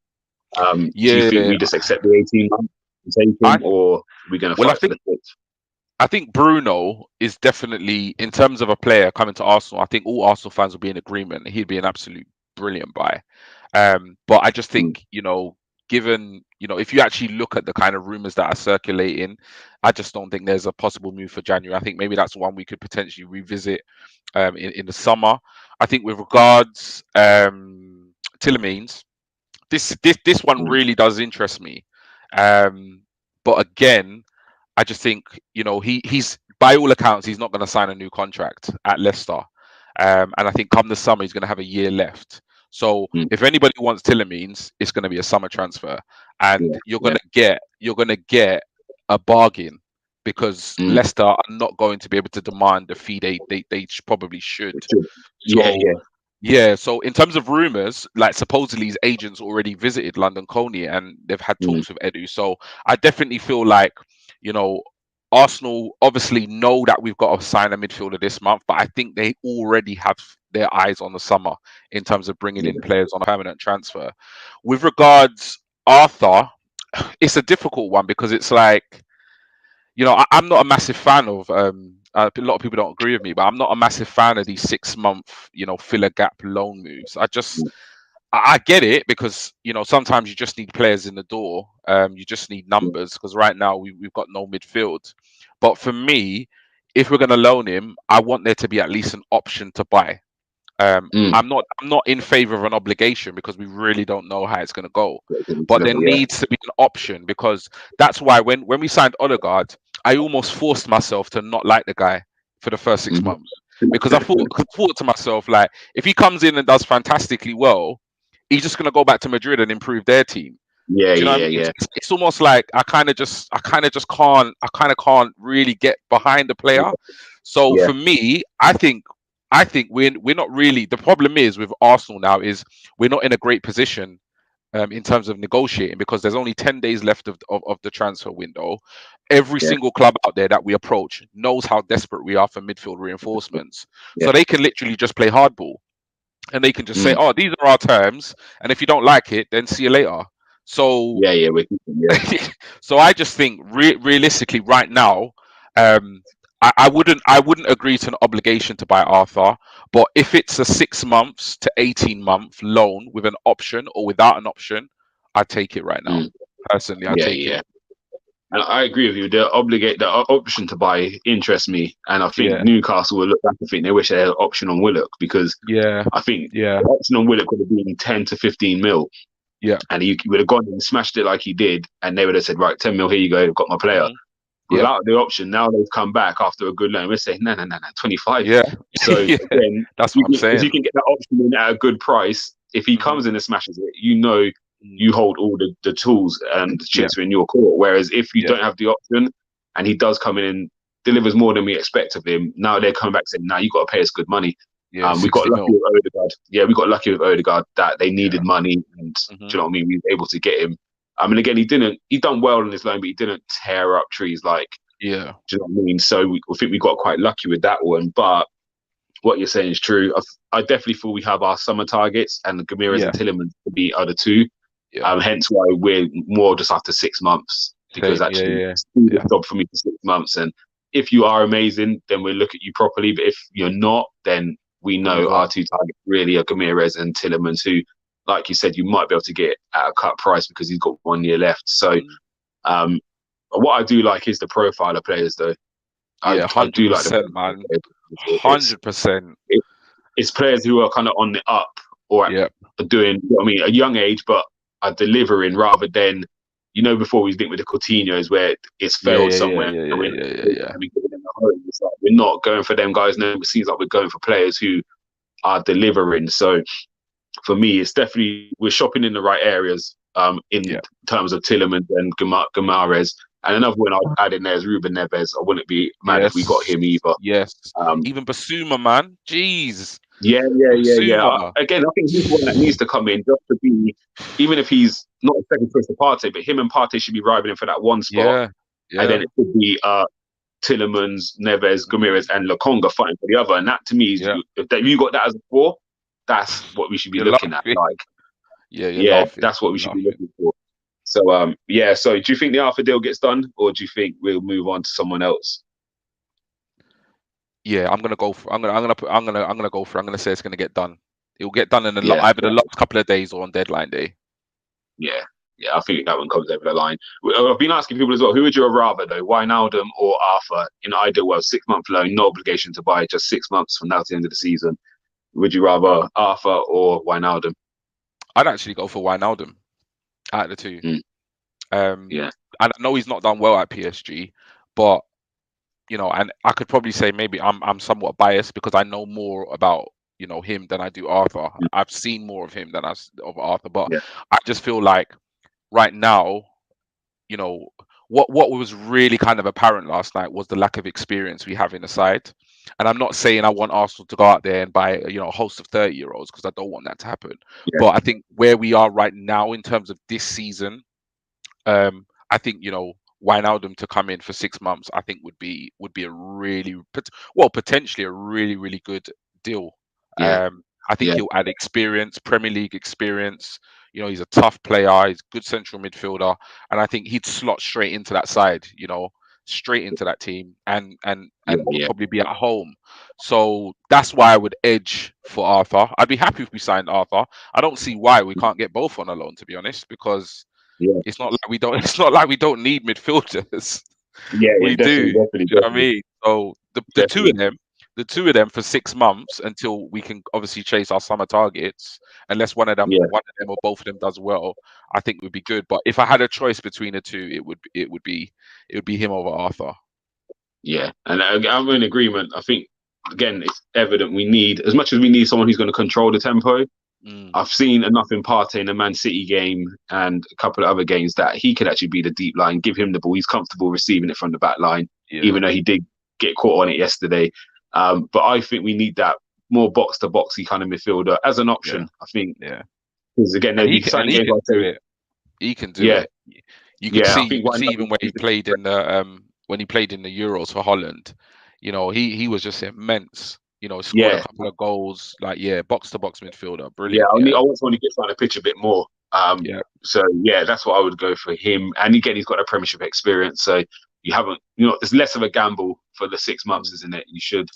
Do you think we just accept the 18 months and take him, or are we going to fight for the 6? I think Bruno is definitely, in terms of a player coming to Arsenal, I think all Arsenal fans will be in agreement. He'd be an absolute brilliant buy. But I just think, given, if you actually look at the kind of rumours that are circulating, I just don't think there's a possible move for January. I think maybe that's one we could potentially revisit in the summer. I think with regards Tillemans, this one really does interest me. But again, I just think, he's by all accounts, he's not going to sign a new contract at Leicester. And I think come the summer, he's going to have a year left. So if anybody wants Tillemans, it's going to be a summer transfer, and you're going to get a bargain, because Leicester are not going to be able to demand the fee they probably should. So in terms of rumors, like supposedly his agents already visited London Colney and they've had talks with Edu. So I definitely feel like, Arsenal obviously know that we've got to sign a midfielder this month, but I think they already have their eyes on the summer in terms of bringing in players on a permanent transfer. With regards Arthur, it's a difficult one, because it's like, I'm not a massive fan of, a lot of people don't agree with me, but I'm not a massive fan of these 6-month, filler gap loan moves. I get it, because sometimes you just need players in the door. You just need numbers, because right now we've got no midfield. But for me, if we're going to loan him, I want there to be at least an option to buy. I'm not in favor of an obligation, because we really don't know how it's going to go. But there needs to be an option, because that's why when we signed Odegaard, I almost forced myself to not like the guy for the first 6 months, because I thought to myself, like, if he comes in and does fantastically well, he's just going to go back to Madrid and improve their team. It's almost like I kind of just can't really get behind the player. So for me, I think we're not really. The problem is with Arsenal now is we're not in a great position in terms of negotiating, because there's only 10 days left of the transfer window. Every single club out there that we approach knows how desperate we are for midfield reinforcements. So they can literally just play hardball. And they can just say, "Oh, these are our terms, and if you don't like it, then see you later." So so I just think realistically, right now, I wouldn't agree to an obligation to buy Arthur. But if it's a 6 months to 18-month loan with an option or without an option, I'd take it right now. Personally, I'd take it. And I agree with you. The option to buy interests me, and I think Newcastle will look back and think they wish they had an option on Willock, because I think the option on Willock would have been 10 to 15 mil. And he would have gone and smashed it like he did, and they would have said, right, 10 mil, here you go, I've got my player. Without the option, now they've come back after a good loan. We're saying, no, 25. So again, that's what I'm saying. If you can get that option in at a good price, if he comes in and smashes it, you hold all the tools and the chips are in your court. Whereas if you don't have the option and he does come in and delivers more than we expect of him, now they're coming back saying, "Now you got to pay us good money." We got lucky with Odegaard. We got lucky with Odegaard that they needed money, and do you know what I mean? We were able to get him. I mean, again, he done well in his loan, but he didn't tear up trees like. Do you know what I mean? So I think we got quite lucky with that one. But what you're saying is true. I definitely feel we have our summer targets, and Guimaraes and Tillemans to be other two. Hence why we're more just after 6 months, because it's a job for me for 6 months. And if you are amazing, then we'll look at you properly. But if you're not, then we know our two targets really are Guimaraes and Tillemans, who, like you said, you might be able to get at a cut price because he's got 1 year left. So what I do like is the profile of players, though. I do like the man. 100%. It's players who are kind of on the up or doing, a young age, but are delivering rather than, before we linked with the Coutinho's where it's failed somewhere. And we're giving them a home. It's like we're not going for them guys. No, it seems like we're going for players who are delivering. So for me, it's definitely we're shopping in the right areas in terms of Tielemans and Guimaraes. And another one I'd add in there is Ruben Neves. I wouldn't be mad if we got him either. Yes. Even Basuma, man. Jeez. Yeah. Again, I think he's one that needs to come in just to be, even if he's not a second choice to Partey, but him and Partey should be rivaling for that one spot. Yeah. And then it could be Tielemans, Neves, Guimaraes, and Lokonga fighting for the other. And that to me is, if you got that as a 4, that's what we should be looking at. Like, that's what we should be looking for. So So do you think the Arthur deal gets done, or do you think we'll move on to someone else? Yeah, I'm gonna go for. I'm gonna say it's gonna get done. It will get done in either the last couple of days or on deadline day. Yeah, I think that one comes over the line. I've been asking people as well, who would you rather though, Wijnaldum or Arthur? In an ideal world, 6-month loan, no obligation to buy, just 6 months from now to the end of the season. Would you rather Arthur or Wijnaldum? I'd actually go for Wijnaldum out of the two. And I know he's not done well at PSG, but and I could probably say maybe I'm somewhat biased because I know more about him than I do Arthur. I've seen more of him than of Arthur, but I just feel like right now, what was really kind of apparent last night was the lack of experience we have in the side. And I'm not saying I want Arsenal to go out there and buy a host of 30-year-olds because I don't want that to happen. But I think where we are right now in terms of this season, I think Wijnaldum to come in for 6 months, I think would be a really potentially a really, really good deal. I think he'll add experience, Premier League experience. He's a tough player. He's a good central midfielder, and I think he'd slot straight into that side. Straight into that team, and would probably be at home. So that's why I would edge for Arthur. I'd be happy if we signed Arthur. I don't see why we can't get both on a loan, to be honest, because it's not like we don't. It's not like we don't need midfielders. We do. Do you know what I mean? So the two of them for 6 months until we can obviously chase our summer targets. Unless one of them or both of them does well, I think would be good. But if I had a choice between the two, it would be him over Arthur. Yeah, and I'm in agreement. I think again, it's evident we need, as much as we need someone who's going to control the tempo. I've seen enough in Partey in the Man City game and a couple of other games that he could actually be the deep line, give him the ball. He's comfortable receiving it from the back line, even though he did get caught on it yesterday. But I think we need that more box to boxy kind of midfielder as an option. I think, because again, he can do it. He can do it. You can see even when he played in the Euros for Holland, he was just immense. Scored a couple of goals. Like, box to box midfielder, brilliant. I want someone who gets on the pitch a bit more. So that's what I would go for him. And again, he's got a Premiership experience, so you haven't, it's less of a gamble for the 6 months, isn't it? You should.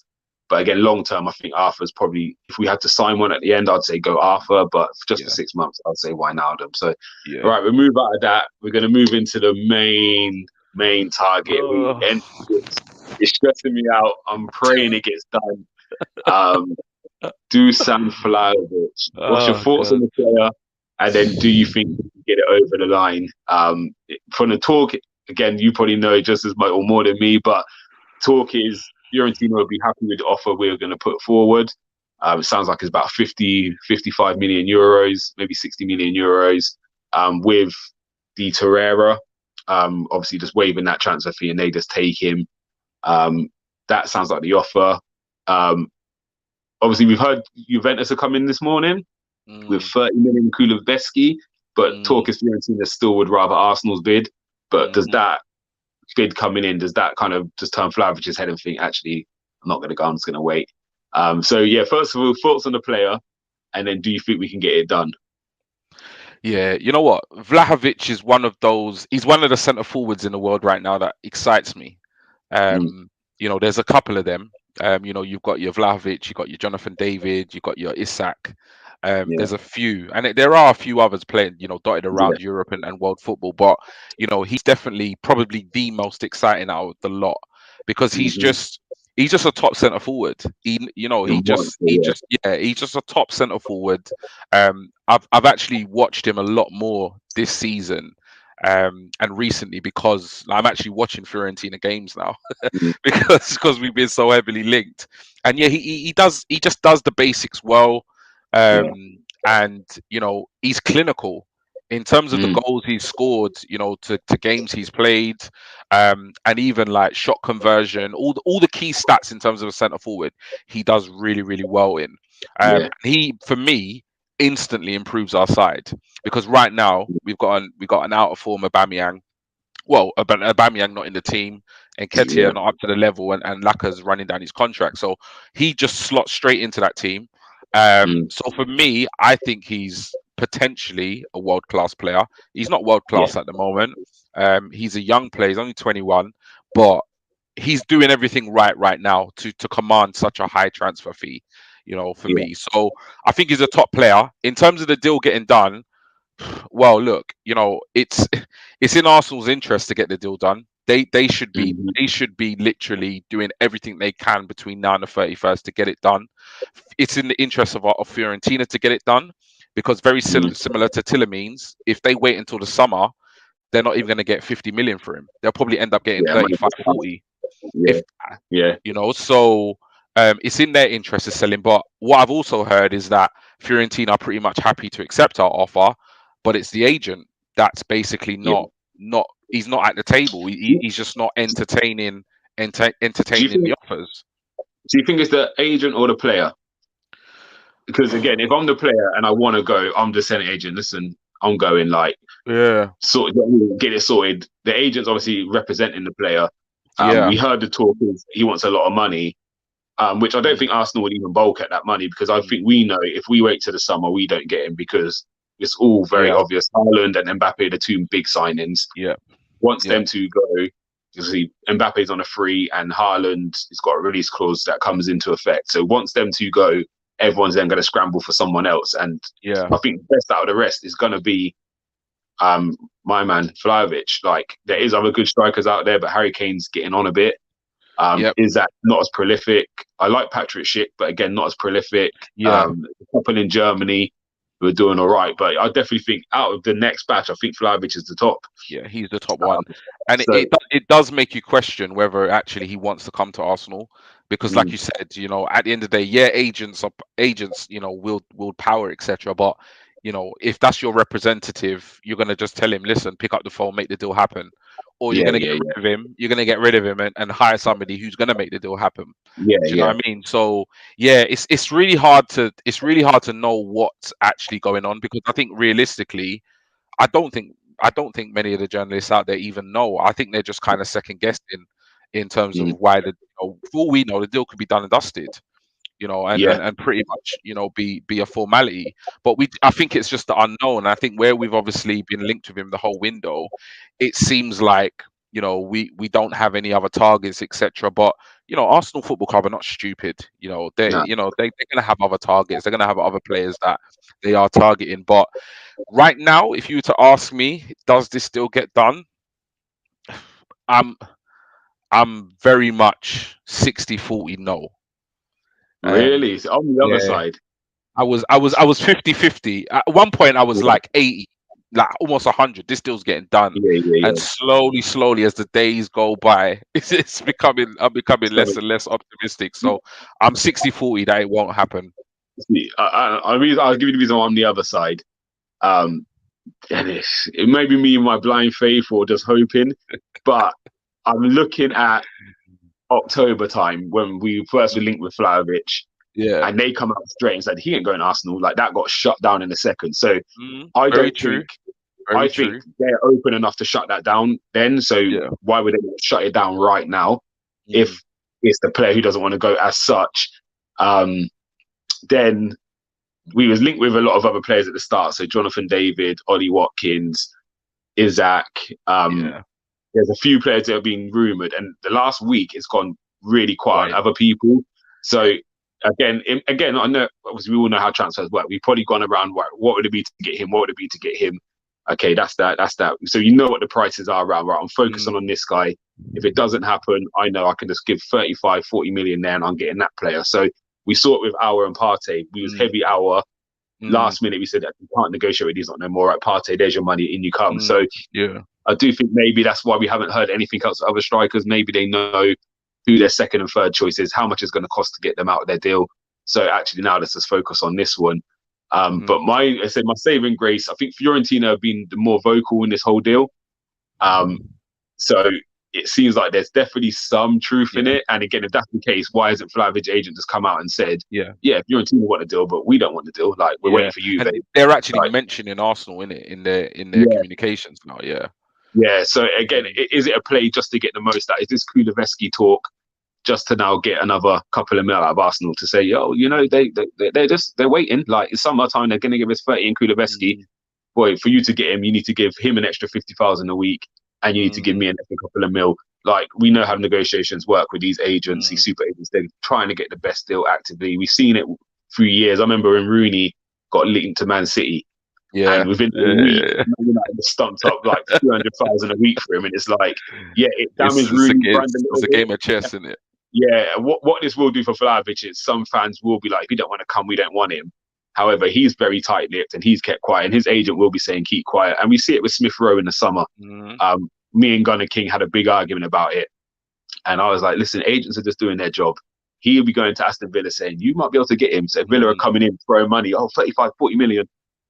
But again, long term, I think Arthur's probably, if we had to sign one at the end, I'd say go Arthur. But just for 6 months, I'd say Wijnaldum. So, all right, we'll move out of that. We're going to move into the main target. It's stressing me out. I'm praying it gets done. Dusan Vlahovic. What's your thoughts on the player? And then do you think we can get it over the line? From the talk, again, you probably know just as much or more than me, but talk is Fiorentina would be happy with the offer we're going to put forward. It sounds like it's about 55 million euros, maybe 60 million euros, with the Torreira. Obviously, just waiving that transfer fee and they just take him. That sounds like the offer. Obviously, we've heard Juventus are coming this morning with 30 million Kulusevski, but talk is Fiorentina still would rather Arsenal's bid. But does that bid coming in, does that kind of just turn Vlahovic's head and think, actually, I'm not going to go, I'm just going to wait? First of all, thoughts on the player, and then do you think we can get it done? Yeah, you know what? Vlahovic is one of the centre forwards in the world right now that excites me. There's a couple of them. You've got your Vlahovic, you've got your Jonathan David, you've got your Isak. There's a few, and there are a few others playing, dotted around Europe and world football. But he's definitely probably the most exciting out of the lot because he's just a top centre forward. He's just a top centre forward. I've actually watched him a lot more this season, And recently, because I'm actually watching Fiorentina games now, Mm. because we've been so heavily linked. And yeah, he just does the basics well, Yeah. and he's clinical in terms of the Mm. goals he's scored, to games he's played, and even like shot conversion, all the key stats in terms of a centre forward, he does really really well in. Yeah. He, for me, instantly improves our side, because right now we've got an out of form Aubameyang. Well, Aubameyang not in the team, and Yeah. Ketia not up to the level, and Laka's running down his contract, so he just slots straight into that team. Mm. So for me, I think he's potentially a world class player. He's not world Yeah. class at the moment. He's a young player. He's only 21, but he's doing everything right now to command such a high transfer fee. For Yeah. me, so I think he's a top player in terms of the deal getting done. Well, look, it's in Arsenal's interest to get the deal done. They should be Mm-hmm. literally doing everything they can between now and the 31st to get it done. It's in the interest of Fiorentina to get it done, because very Mm. similar to Tielemans, if they wait until the summer, they're not even going to get 50 million for him. They'll probably end up getting Yeah. 35, 40. Yeah. If Yeah. so, it's in their interest to sell him. But what I've also heard is that Fiorentina are pretty much happy to accept our offer, but it's the agent that's basically Yeah. not he's not at the table. He's just not Do you entertaining the think? offers. Do you think it's the agent or the player? Because again, if I'm the player and I want to go, I'm just saying, agent, listen, I'm going. Like, Yeah, sort get it sorted. The agent's obviously representing the player. yeah, We heard the talk is he wants a lot of money, which I don't mm, think Arsenal would even bulk at that money, because I mm, think we know if we wait to the summer, we don't get him, because it's all very yeah, obvious. Haaland and Mbappe are the two big signings. yeah, Once yeah, them two go, you see Mbappe's on a free and Haaland has got a release clause that comes into effect. So once them two go, everyone's then going to scramble for someone else. And yeah, I think the best out of the rest is going to be my man Vlahovic. Like, there is other good strikers out there, but Harry Kane's getting on a bit. yeah, Is that not as prolific? I like Patrick Schick, but again, not as prolific. yeah. A couple in Germany who are doing all right, but I definitely think out of the next batch, I think Vlahovic is the top. Yeah, he's the top one, and So it does make you question whether actually he wants to come to Arsenal, because, like mm, you said, at the end of the day, yeah, agents, will power, etc. But if that's your representative, you're gonna just tell him, listen, pick up the phone, make the deal happen, or you're yeah, gonna get yeah, rid of him. You're gonna get rid of him and hire somebody who's gonna make the deal happen. yeah, Do you know yeah, what I mean? So yeah, it's really hard to know what's actually going on, because I think realistically, I don't think I don't think many of the journalists out there even know. I think they're just kind of second guessing in terms of mm, why for all we know, the deal could be done and dusted, and yeah, and pretty much, be a formality. But I think it's just the unknown. I think where we've obviously been linked with him the whole window, it seems like we don't have any other targets, etc. But Arsenal Football Club are not stupid. no, They're gonna have other targets. They're gonna have other players that they are targeting. But right now, if you were to ask me, does this still get done? I'm I'm very much 60-40 no. really. Um, So on the other yeah, side, I was 50-50. At one point I was yeah, like 80, like almost 100. This deal's getting done. yeah, yeah, And yeah. slowly as the days go by, I'm becoming So less and less optimistic. So I'm 60-40 that it won't happen. see, I'll give you the reason why I'm the other side. Um, and it may be me and my blind faith or just hoping, but I'm looking at October time when we first were Mm, linked with Vlahovic, yeah. and they come out straight and said he ain't going to Arsenal. Like, that got shut down in a second. So I Very don't true. think I Very think true. they're open enough to shut that down then. So Yeah. why would they shut it down right now if Mm, it's the player who doesn't want to go as such? Um, then we was linked with a lot of other players at the start. So Jonathan David, Ollie Watkins, Isaac. Um, yeah. there's a few players that have been rumoured, and the last week it's gone really quiet on Quiet. other people. So again, I know obviously we all know how transfers work. We've probably gone around what would it be to get him? What would it be to get him? Okay, that's that. That's that. So you know what the prices are around. Right, I'm focusing Mm, on this guy. If it doesn't happen, I know I can just give 35, 40 million there, and I'm getting that player. So we saw it with Auer and Partey. We was mm, heavy Auer, last minute we said that we can't negotiate with these not no more. Right, Partey, there's your money, in you come. So I do think maybe that's why we haven't heard anything else of other strikers. Maybe they know who their second and third choice is, how much it's going to cost to get them out of their deal. So actually now let's just focus on this one. But my saving grace, I think Fiorentina have been the more vocal in this whole deal. So it seems like there's definitely some truth in it. And again, if that's the case, why hasn't Vlahovic's agent just come out and said, Fiorentina want a deal, but we don't want the deal. Like, we're waiting for you. They're actually mentioning Arsenal in their communications now. Yeah. So again, is it a play just to get the most out? Is this Kulusevski talk just to now get another couple of mil out of Arsenal to say, yo, you know, they're waiting. Like, it's summertime, they're going to give us 30 in Kulusevski. Boy, for you to get him, you need to give him an extra 50,000 a week, and you need to give me an extra couple of mil. Like, we know how negotiations work with these agents, these super agents. They're trying to get the best deal actively. We've seen it for years. I remember when Rooney got linked to Man City. And within a week, Man United stumped up like 200,000 a week for him. And it's like, it damaged Rooney. It's a game of chess, isn't it? Yeah, what this will do for Vlahovic is some fans will be like, if he don't want to come, we don't want him. However, he's very tight-lipped and he's kept quiet, and his agent will be saying keep quiet. And we see it with Smith Rowe in the summer. Me and Gunnar King had a big argument about it. And I was like, listen, agents are just doing their job. He'll be going to Aston Villa saying, you might be able to get him. So Villa are coming in, throwing money, 35, 40 million.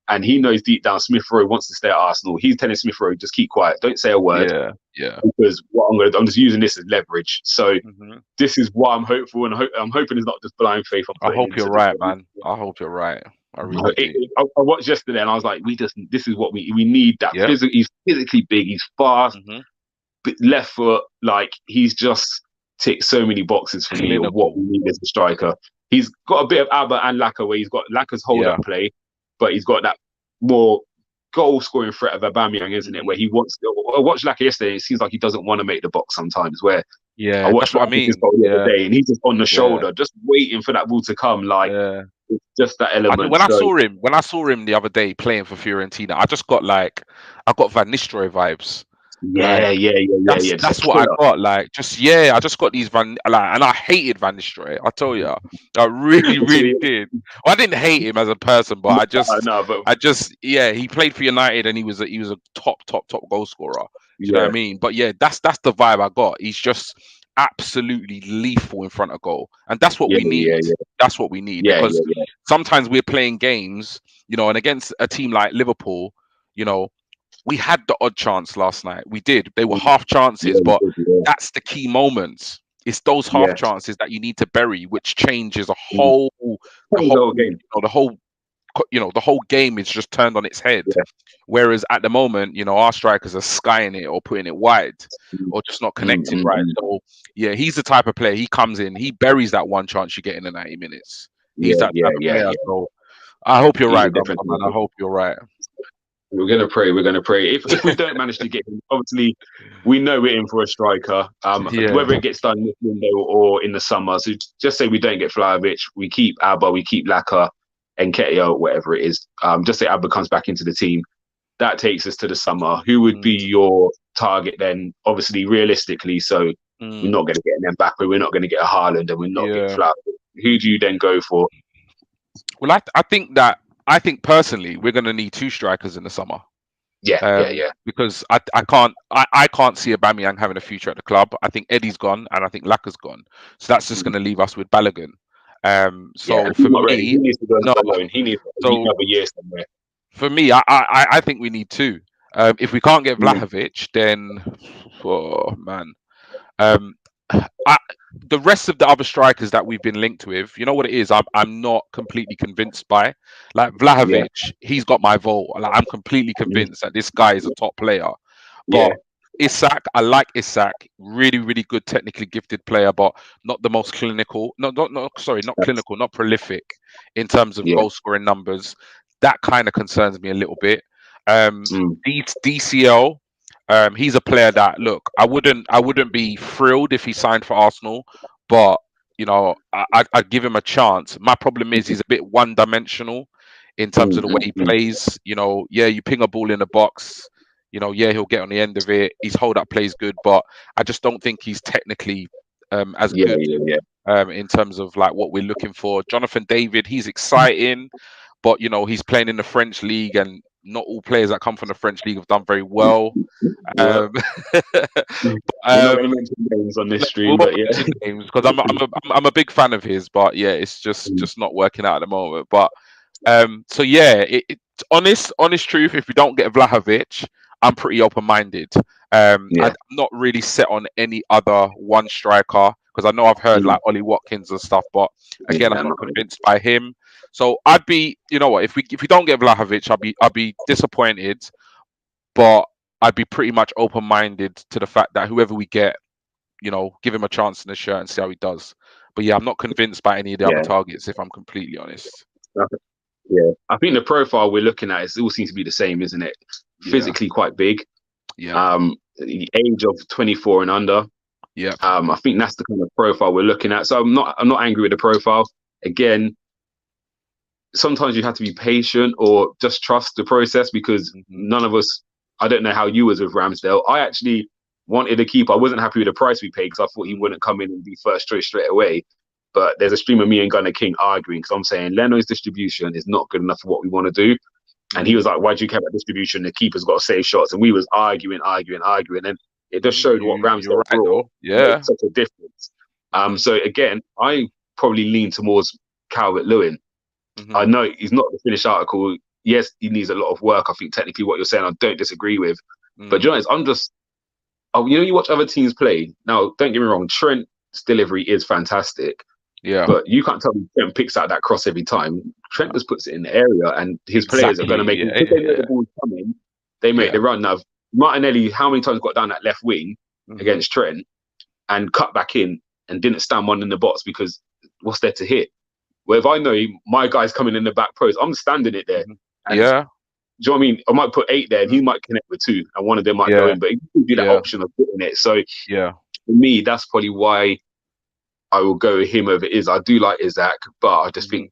And he knows deep down Smith Rowe wants to stay at Arsenal. He's telling Smith Rowe, just keep quiet. Don't say a word. Because I'm just using this as leverage. So this is why I'm hopeful, and I'm hoping it's not just blind faith. I hope you're right, man. I hope you're right. I really do. I watched yesterday and I was like, this is what we need. That he's physically big, he's fast, left foot, like he's just ticked so many boxes for me of what we need as a striker. He's got a bit of Abba and Laka, where he's got Laka's hold-up play, but he's got that more goal-scoring threat of Aubameyang, isn't it? Where he wants to. I watched Laka yesterday. It seems like he doesn't want to make the box sometimes. Where I watched what I mean. The other day, and he's just on the shoulder, just waiting for that ball to come. Like it's just that element. When I saw him the other day playing for Fiorentina, I got Van Nistelrooy vibes. Yeah. That's what I got. Like, I just got these and I hated Van Nistelrooy. I tell you, I really did. Well, I didn't hate him as a person, but he played for United and he was a top goal scorer. You know what I mean? But that's the vibe I got. He's just absolutely lethal in front of goal, and that's what we need. That's what we need, because sometimes we're playing games, and against a team like Liverpool, we had the odd chance last night. We did. They were half chances, but that's the key moments. It's those half chances that you need to bury, which changes the whole game. The whole game is just turned on its head. Whereas at the moment, our strikers are skying it or putting it wide or just not connecting right. So he's the type of player. He comes in, he buries that one chance you get in the 90 minutes. He's that type of player. So I hope you're right, man. I hope you're right. We're gonna pray. If we don't manage to get him, obviously we know we're in for a striker. Whether it gets done this window or in the summer. So just say we don't get Vlahovic, we keep Abba, we keep Laka, and Nketiah, whatever it is. Just say Abba comes back into the team. That takes us to the summer. Who would be your target then? Obviously, realistically, so we're not going to get an Mbappe, we're not going to get a Haaland, and we're not getting Vlahovic. Who do you then go for? Well, I think personally we're going to need two strikers in the summer. Because I can't see Aubameyang having a future at the club. I think Eddie's gone and I think Laka's gone. So that's just going to leave us with Balogun. For me, he needs to go alone. He needs another year somewhere. For me, I think we need two. If we can't get Vlahovic, then the rest of the other strikers that we've been linked with, you know what it is? I'm not completely convinced by. Like Vlahovic, he's got my vote. Like, I'm completely convinced that this guy is a top player. But Isak, I like Isak. Really, really good, technically gifted player, but not the most clinical. Not clinical, not prolific in terms of goal scoring numbers. That kind of concerns me a little bit. DCL. He's a player that, look, I wouldn't be thrilled if he signed for Arsenal, but I'd give him a chance. My problem is he's a bit one-dimensional in terms of the way he plays. You ping a ball in the box, he'll get on the end of it. His hold-up play is good, but I just don't think he's technically as good in terms of like what we're looking for. Jonathan David, he's exciting, but you know, he's playing in the French league, and not all players that come from the French league have done very well. Yeah. But, We're not going to mention names on this stream, but yeah. names because I'm a big fan of his, but yeah, it's just not working out at the moment. But so yeah, honest truth, if we don't get Vlahovic, I'm pretty open minded. I'm not really set on any other one striker because I know I've heard like Ollie Watkins and stuff, but again, I'm not convinced by him. So I'd be, you know what, if we don't get Vlahovic, I'd be disappointed, but I'd be pretty much open minded to the fact that whoever we get, you know, give him a chance in the shirt and see how he does. But yeah, I'm not convinced by any of the other targets, if I'm completely honest. Yeah, I think the profile we're looking at it all seems to be the same, isn't it? Physically quite big. Yeah. The age of 24 and under. Yeah. I think that's the kind of profile we're looking at. So I'm not angry with the profile. Again, sometimes you have to be patient or just trust the process because none of us. I don't know how you was with Ramsdale. I actually wanted a keeper. I wasn't happy with the price we paid because I thought he wouldn't come in and be first choice straight away. But there's a stream of me and Gunnar King arguing because I'm saying Leno's distribution is not good enough for what we want to do. And he was like, why do you care about distribution? The keeper's got to save shots. And we was arguing. And it just showed what Ramsdale brought. Yeah. Such a difference. So again, I probably lean towards Calvert-Lewin. I know he's not the finished article. Yes, he needs a lot of work. I think technically what you're saying, I don't disagree with. But you know, I'm just, you watch other teams play. Now, don't get me wrong, Trent's delivery is fantastic. Yeah. But you can't tell me Trent picks out that cross every time. Trent just puts it in the area and his players are going to make it. If they know the ball's coming, they make the run. Now, Martinelli, how many times got down that left wing against Trent and cut back in and didn't stand one in the box because what's there to hit? Well, if I know my guy's coming in the back post, I'm standing it there. And do you know what I mean? I might put 8 there and he might connect with 2 and one of them might go in, but he can do that option of putting it. So for me, that's probably why I will go with him over Is. I do like Isaac, but I just think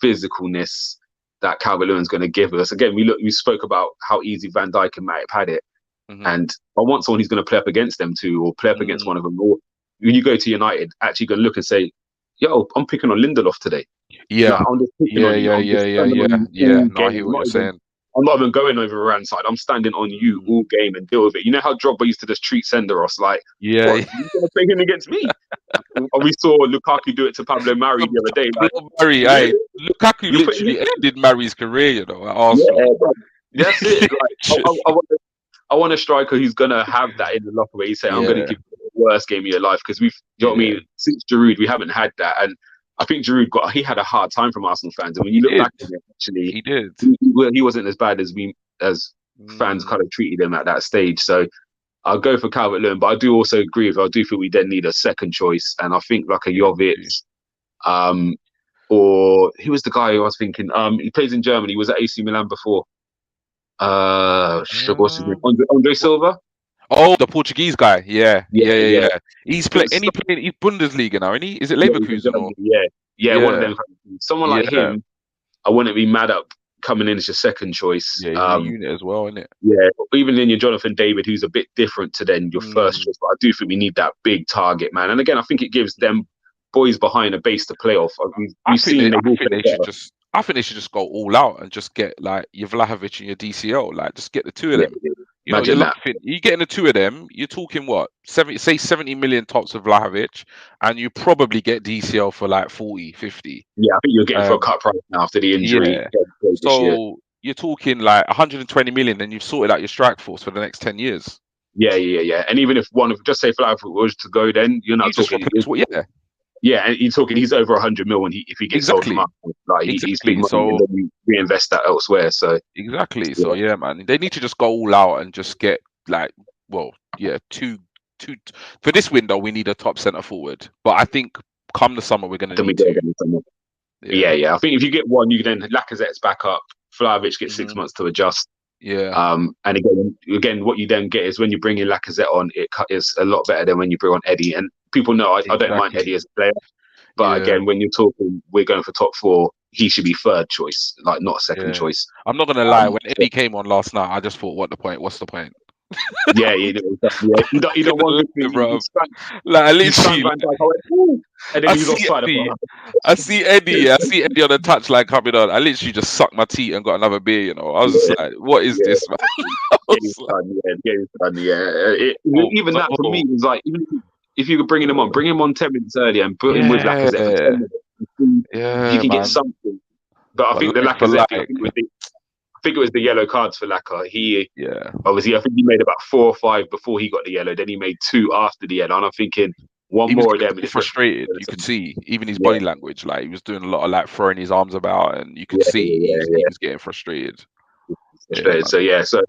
physicalness that Calvert-Lewin's going to give us. Again, we spoke about how easy Van Dijk and Matip had it. And I want someone who's going to play up against them too, or play up against one of them. Or when you go to United, actually going to look and say, yo, I'm picking on Lindelof today. Yeah. Like, I'm just picking on you. Yeah. No, I hear what you're saying. I'm not even going over Iran side. I'm standing on you all game and deal with it. You know how Drogba used to just treat Senderos like, you're going to play him against me? We saw Lukaku do it to Pablo Mari the other day. Like, Lukaku literally ended Mari's career, you know, at Arsenal. Yeah, that's it. Like, I want a striker who's going to have that in the locker where he's saying, I'm going to give you the worst game of your life. Because you know what I mean? Since Giroud, we haven't had that. And I think Giroud he had a hard time from Arsenal fans. And when you look back at it, actually, he did. He wasn't as bad as fans kind of treated him at that stage. So I'll go for Calvert-Lewin, but I do also agree with. I do think we then need a second choice, and I think like a Jovic, or who was the guy who I was thinking? He plays in Germany. He was at AC Milan before. What's his name? Andre Silva. Oh, the Portuguese guy. Yeah. He's playing Bundesliga now, isn't he? Is it Leverkusen? One of them. Someone like him, I wouldn't be mad at coming in as your second choice. Yeah, he's a unit as well, isn't it? Yeah, even in your Jonathan David, who's a bit different to then your first choice. But I do think we need that big target, man. And again, I think it gives them boys behind a base to play off. I think they should just go all out and just get like your Vlahovic and your DCL, like just get the two of them. You know, you're getting the two of them. You're talking what 70 million tops of Vlahovic, and you probably get DCL for like 40, 50. Yeah, I think you're getting for a cut price now after the injury. Yeah. So you're talking like 120 million, and you've sorted out your strike force for the next 10 years. Yeah. And even if one of just say Vlahovic was to go, then you're not talking. Yeah, and you're talking. He's over 100 mil if he gets sold from us. Like he's big money, so, and then you reinvest that elsewhere. So exactly. So yeah, man, they need to just go all out and just get like, two. For this window, we need a top centre forward. But I think come the summer, we're going to need two. Yeah. I think if you get one, you can then Lacazette's back up. Vlahovic gets 6 months to adjust. Yeah. And again, what you then get is when you bring in Lacazette on, it is a lot better than when you bring on Eddie. And people know I don't mind Eddie as a player, but again, when you're talking, we're going for top 4. He should be third choice, like not second choice. I'm not gonna lie. When Eddie came on last night, I just thought, what's the point? Yeah, you don't want good thing. Bro. Like I literally, Van Dijk, I went, ooh, and then he was offside. I see Eddie on the touchline coming on. I literally just sucked my teeth and got another beer. You know, I was just like, "What is this, man?" Getting done. Even that for me was like, even if you were bringing him on, bring him on 10 minutes earlier and put him with Lacazette for 10 minutes. You can get something. But I think the Lacazette thing, I think it was the yellow cards for Laka. Obviously, I think he made about 4 or 5 before he got the yellow. Then he made 2 after the yellow. And I'm thinking one more of them. Frustrated. You could see even his body language. Like he was doing a lot of like throwing his arms about, and you could see he was getting frustrated. So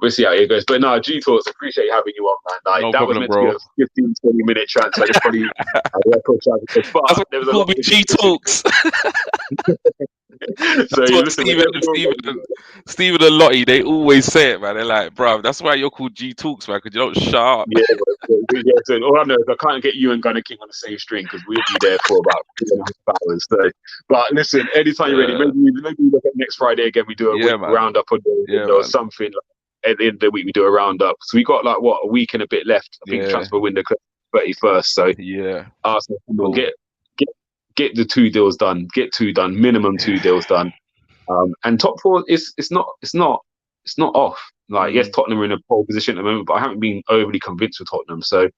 we'll see how it goes. But no, G Talks, appreciate having you on, man. Like, no that problem, was meant to be a 15, 20-minute transfer. It's probably there was a lot of G Talks. So Stephen and Lottie, they always say it, man. They're like, bro, that's why you're called G Talks, man, because you don't shut up. So all I know is I can't get you and Gunner King on the same string because we'll be there for about 2.5 hours. So, but listen, anytime you're ready, maybe we look at next Friday again. We do a week roundup or something. Like, at the end of the week, we do a roundup. So we got like a week and a bit left. I think the transfer window 31st. So Arsenal will get the 2 deals done. Get 2 done. Minimum 2 deals done. And top 4 it's not off. Like yes, Tottenham are in a pole position at the moment, but I haven't been overly convinced with Tottenham. So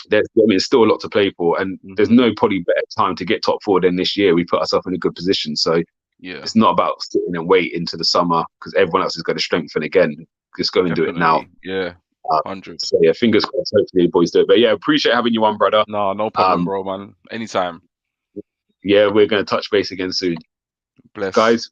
there's still a lot to play for, and there's no probably better time to get top 4 than this year. We put ourselves in a good position. So it's not about sitting and wait into the summer because everyone else is going to strengthen again. Just go and do it now. 100. So fingers crossed. Hopefully the boys do it. But appreciate having you on, brother. No problem, bro, man. Anytime. We're going to touch base again soon. Bless. Guys,